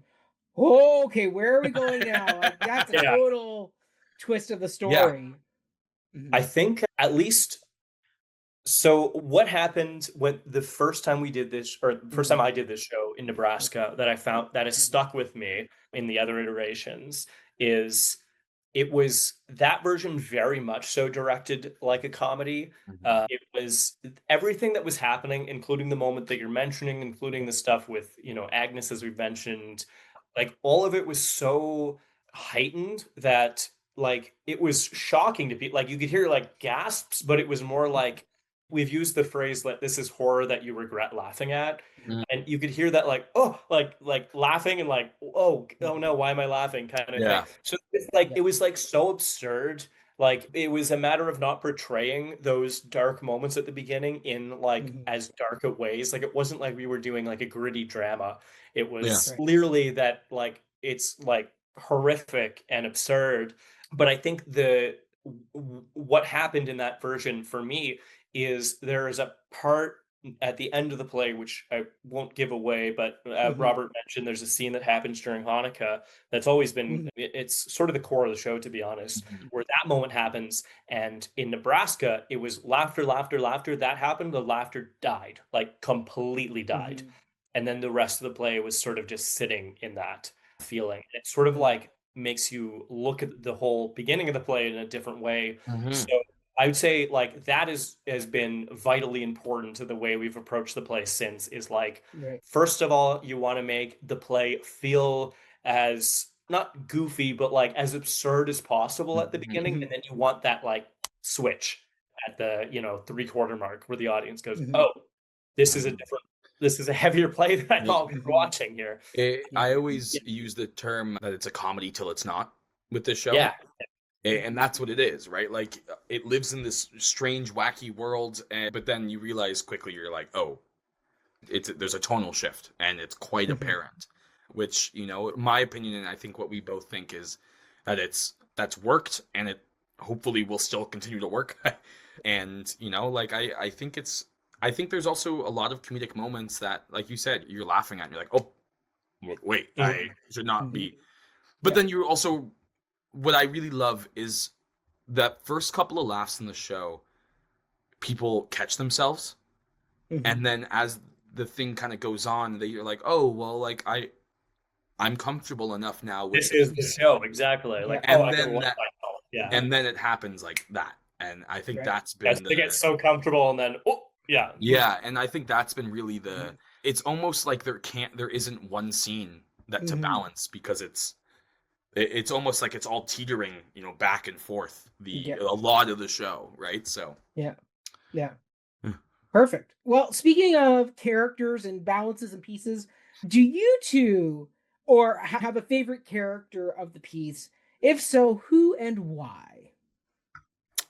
Speaker 1: oh, okay, where are we going now? Like, that's a total twist of the story.
Speaker 2: I think at least, so what happened when the first time we did this, or the first time I did this show in Nebraska, that I found that has stuck with me in the other iterations, is it was that version very much so directed like a comedy. It was everything that was happening, including the moment that you're mentioning, including the stuff with, you know, Agnes, as we've mentioned, like all of it was so heightened that like it was shocking to people. Like you could hear like gasps, but it was more like, we've used the phrase that this is horror that you regret laughing at. And you could hear that like, oh, like laughing and like, oh no, why am I laughing kind of thing. So it's like, it was like so absurd. Like it was a matter of not portraying those dark moments at the beginning in like as dark of ways. Like it wasn't like we were doing like a gritty drama. It was clearly that like it's like horrific and absurd. But I think what happened in that version for me is there is a part at the end of the play, which I won't give away, but Robert mentioned there's a scene that happens during Hanukkah that's always been, it's sort of the core of the show, to be honest, where that moment happens. And in Nebraska, it was laughter, laughter, laughter. That happened. The laughter died, like completely died. and then the rest of the play was sort of just sitting in that feeling. It sort of like makes you look at the whole beginning of the play in a different way. So I would say like that has been vitally important to the way we've approached the play since, is like, first of all, you want to make the play feel as not goofy, but like as absurd as possible at the beginning. And then you want that like switch at the, 3/4 mark where the audience goes, oh, this is a heavier play than I thought we were watching here.
Speaker 3: I always use the term that it's a comedy till it's not with this show.
Speaker 2: Yeah.
Speaker 3: And that's what it is, right? Like, it lives in this strange, wacky world, but then you realize quickly, you're like, oh, there's a tonal shift, and it's quite apparent. Which, in my opinion, and I think what we both think is that that's worked, and it hopefully will still continue to work. And, like, I think there's also a lot of comedic moments that, like you said, you're laughing at, and you're like, oh, wait, I should not be. But then you're also... What I really love is that first couple of laughs in the show, people catch themselves. And then as the thing kind of goes on, you're like, oh, well, like, I'm comfortable enough now with
Speaker 2: this is the show, exactly. Like,
Speaker 3: and then it happens like that. And I think that's been
Speaker 2: they get so comfortable, and then
Speaker 3: yeah, and I think that's been really it's almost like there isn't one scene that to balance, because it's almost like it's all teetering, back and forth a lot of the show, right? So
Speaker 1: yeah. Perfect. Well, speaking of characters and balances and pieces, do you two or have a favorite character of the piece? If so, who and why?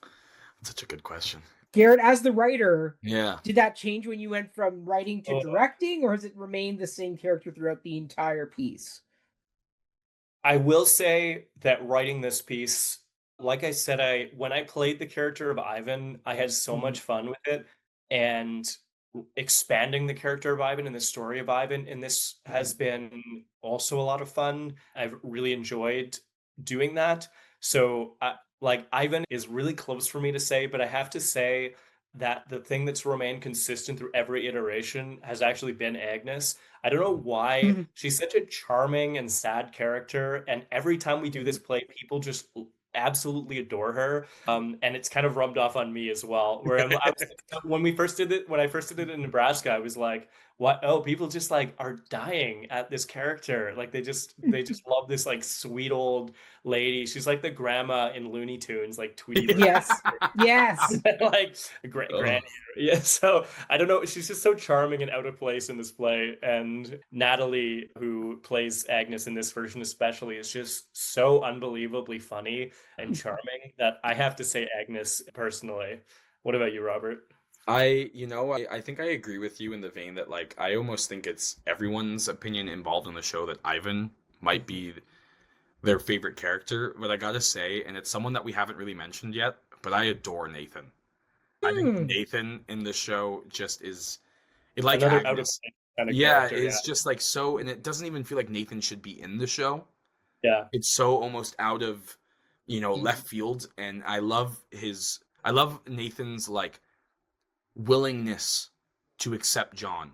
Speaker 3: That's such a good question.
Speaker 1: Garrett, as the writer,
Speaker 3: did
Speaker 1: that change when you went from writing to directing, or has it remained the same character throughout the entire piece?
Speaker 2: I will say that writing this piece, like I said, when I played the character of Ivan, I had so much fun with it, and expanding the character of Ivan and the story of Ivan in this has been also a lot of fun. I've really enjoyed doing that. So like Ivan is really close for me to say, but I have to say that the thing that's remained consistent through every iteration has actually been Agnes. I don't know why. She's such a charming and sad character, and every time we do this play, people just absolutely adore her. And it's kind of rubbed off on me as well. Where when I first did it in Nebraska, I was like, what? Oh, people just like are dying at this character. Like they just love this like sweet old lady. She's like the grandma in Looney Tunes, like Tweety.
Speaker 1: Yes.
Speaker 2: Like granny. Yeah. So I don't know. She's just so charming and out of place in this play. And Natalie, who plays Agnes in this version especially, is just so unbelievably funny and charming that I have to say Agnes personally. What about you, Robert?
Speaker 3: I think I agree with you in the vein that, like, I almost think it's everyone's opinion involved in the show that Ivan might be their favorite character. But I gotta say, and it's someone that we haven't really mentioned yet, but I adore Nathan. I think Nathan in the show just is like Agnes. Kind of it's just like so, and it doesn't even feel like Nathan should be in the show.
Speaker 2: Yeah,
Speaker 3: it's so almost out of left field, and I love Nathan's like willingness to accept John,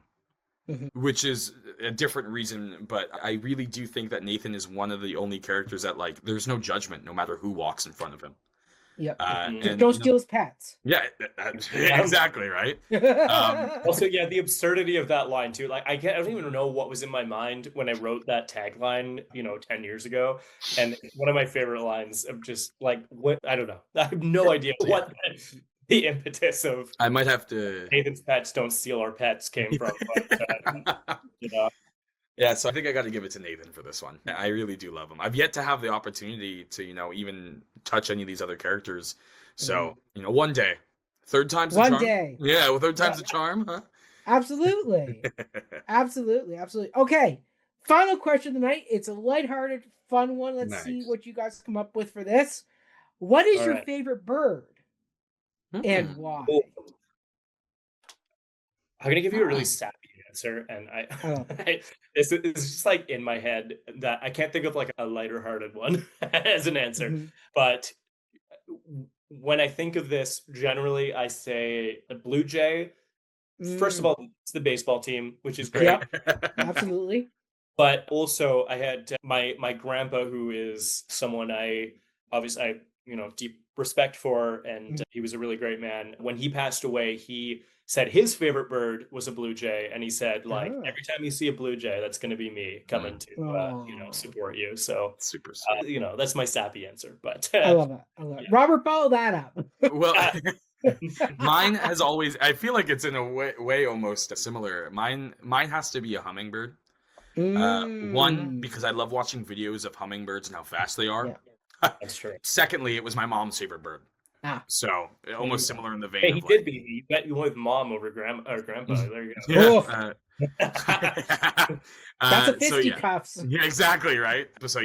Speaker 3: which is a different reason, but I really do think that Nathan is one of the only characters that, like, there's no judgment no matter who walks in front of him.
Speaker 1: And don't steal his pets.
Speaker 3: Yeah, exactly, right?
Speaker 2: Also, the absurdity of that line too. Like, I don't even know what was in my mind when I wrote that tagline, 10 years ago. And one of my favorite lines of just like, what, I don't know. I have no idea what the impetus of
Speaker 3: I might have to
Speaker 2: Nathan's pets don't steal our pets came from. But,
Speaker 3: Yeah, so I think I got to give it to Nathan for this one. I really do love him. I've yet to have the opportunity to, even touch any of these other characters. So, one day. Third time's the charm.
Speaker 1: One day.
Speaker 3: Yeah, well, third time's the charm, huh?
Speaker 1: Absolutely. Absolutely. Okay. Final question of the night. It's a lighthearted, fun one. Let's see what you guys come up with for this. What is your favorite bird? And why?
Speaker 2: I'm going to give you a really sappy answer, and it's just like in my head that I can't think of like a lighter hearted one as an answer. But when I think of this, generally I say a blue jay, first of all, it's the baseball team, which is great.
Speaker 1: Yep, absolutely.
Speaker 2: But also I had my grandpa, who is someone I deep respect for, and he was a really great man. When he passed away, he said his favorite bird was a blue jay, and he said, like, every time you see a blue jay, that's going to be me coming to support you. So
Speaker 3: super sweet.
Speaker 2: That's my sappy answer, but
Speaker 1: I love it. Yeah. Robert, follow that up.
Speaker 3: Well, mine has always, I feel like it's in a way almost similar. Mine has to be a hummingbird. One, because I love watching videos of hummingbirds and how fast they are.
Speaker 2: Yeah. That's true.
Speaker 3: Secondly, it was my mom's favorite bird. So almost similar in the vein.
Speaker 2: Hey, he did be. You bet you went with mom over grandpa. There you go.
Speaker 1: That's a fisticuffs.
Speaker 3: Yeah, exactly, right. So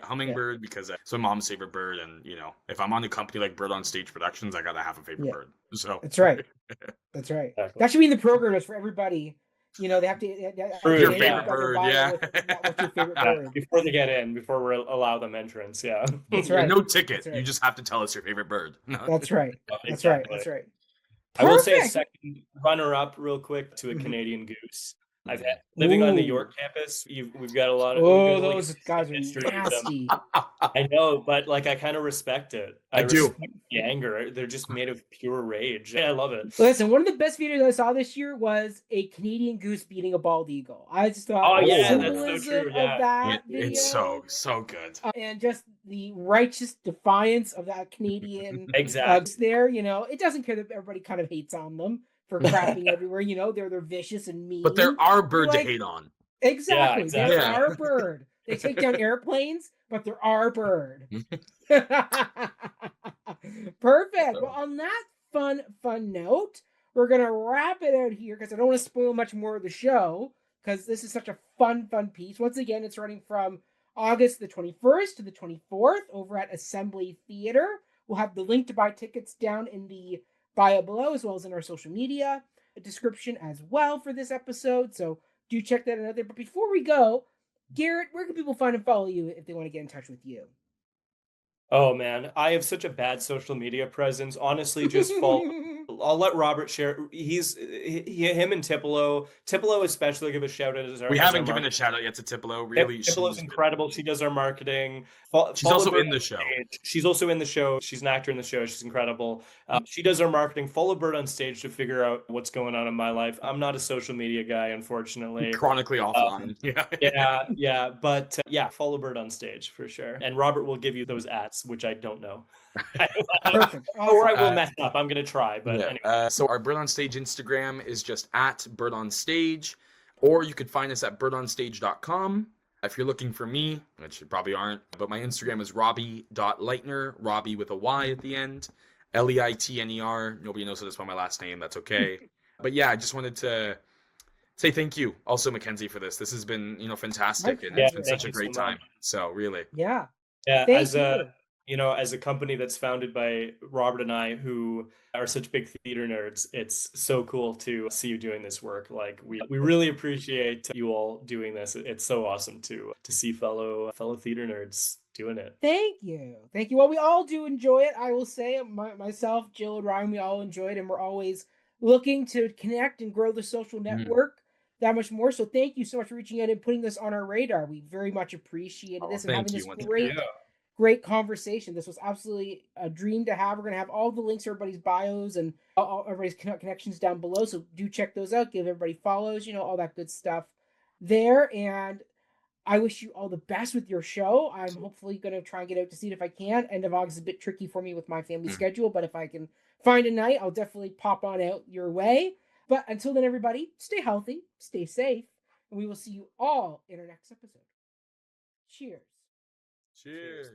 Speaker 3: hummingbird because it's my mom's favorite bird, and if I'm on a company like Bird on Stage Productions, I gotta have a favorite bird. So
Speaker 1: that's right. That's right. Exactly. That should be in the program is for everybody. They have to
Speaker 3: your favorite bird,
Speaker 1: what's your favorite bird?
Speaker 2: Before they get in, before we allow them entrance,
Speaker 1: That's right.
Speaker 3: No ticket. Right. You just have to tell us your favorite bird.
Speaker 1: That's right. That's right. That's right.
Speaker 2: I will say a second runner-up real quick to a Canadian goose. I've had living on the York campus. We've got a lot of
Speaker 1: those guys are nasty.
Speaker 2: I know, but I kind of respect it.
Speaker 3: I do.
Speaker 2: Respect the anger. They're just made of pure rage. I love it.
Speaker 1: Listen, one of the best videos I saw this year was a Canadian goose beating a bald eagle. I just thought,
Speaker 2: that's so true.
Speaker 1: That
Speaker 3: it's so good,
Speaker 1: and just the righteous defiance of that Canadian
Speaker 2: exactly
Speaker 1: there. It doesn't care that everybody kind of hates on them for crapping everywhere. They're vicious and mean.
Speaker 3: But there are birds to hate on.
Speaker 1: Exactly. There are a bird. They take down airplanes, but there are a bird. Perfect. Well, on that fun note, we're going to wrap it out here because I don't want to spoil much more of the show because this is such a fun piece. Once again, it's running from August the 21st to the 24th over at Assembly Theatre. We'll have the link to buy tickets down in the bio below, as well as in our social media description as well for this episode. So do check that out there. But before we go, Garrett, where can people find and follow you if they want to get in touch with you?
Speaker 2: Oh man, I have such a bad social media presence. Honestly, just follow. I'll let Robert share. Him and Tipolo. Tipolo especially give a shout out.
Speaker 3: We haven't given a shout out yet to Tipolo. Really,
Speaker 2: Tipolo's incredible. She does our marketing.
Speaker 3: She's also in the show.
Speaker 2: She's also in the show. She's an actor in the show. She's incredible. She does our marketing. Follow Bird on Stage to figure out what's going on in my life. I'm not a social media guy, unfortunately.
Speaker 3: Chronically offline.
Speaker 2: But follow Bird on Stage for sure. And Robert will give you those ads, which I don't know.
Speaker 1: Perfect.
Speaker 2: Or I will mess up. I'm gonna try, but anyway.
Speaker 3: So our Bird on Stage Instagram is just at Bird on Stage, or you could find us at birdonstage.com. If you're looking for me, which you probably aren't, but my Instagram is robbie.leitner, Robbie with a Y at the end, Leitner. Nobody knows how to spell my last name. That's okay. But I just wanted to say thank you also, Mackenzie, for this. This has been, fantastic, and it's been such a great time. So really.
Speaker 1: Yeah.
Speaker 2: As a company that's founded by Robert and I, who are such big theater nerds, it's so cool to see you doing this work. We really appreciate you all doing this. It's so awesome to see fellow theater nerds doing it.
Speaker 1: Thank you. Well, we all do enjoy it. I will say, myself, Jill, and Ryan, we all enjoy it, and we're always looking to connect and grow the social network that much more. So thank you so much for reaching out and putting this on our radar. We very much appreciated this and having this great conversation. This was absolutely a dream to have. We're going to have all the links to everybody's bios and everybody's connections down below. So do check those out. Give everybody follows, all that good stuff there. And I wish you all the best with your show. I'm hopefully going to try and get out to see it if I can. End of August is a bit tricky for me with my family schedule, but if I can find a night, I'll definitely pop on out your way. But until then, everybody, stay healthy, stay safe, and we will see you all in our next episode. Cheers.
Speaker 3: Cheers.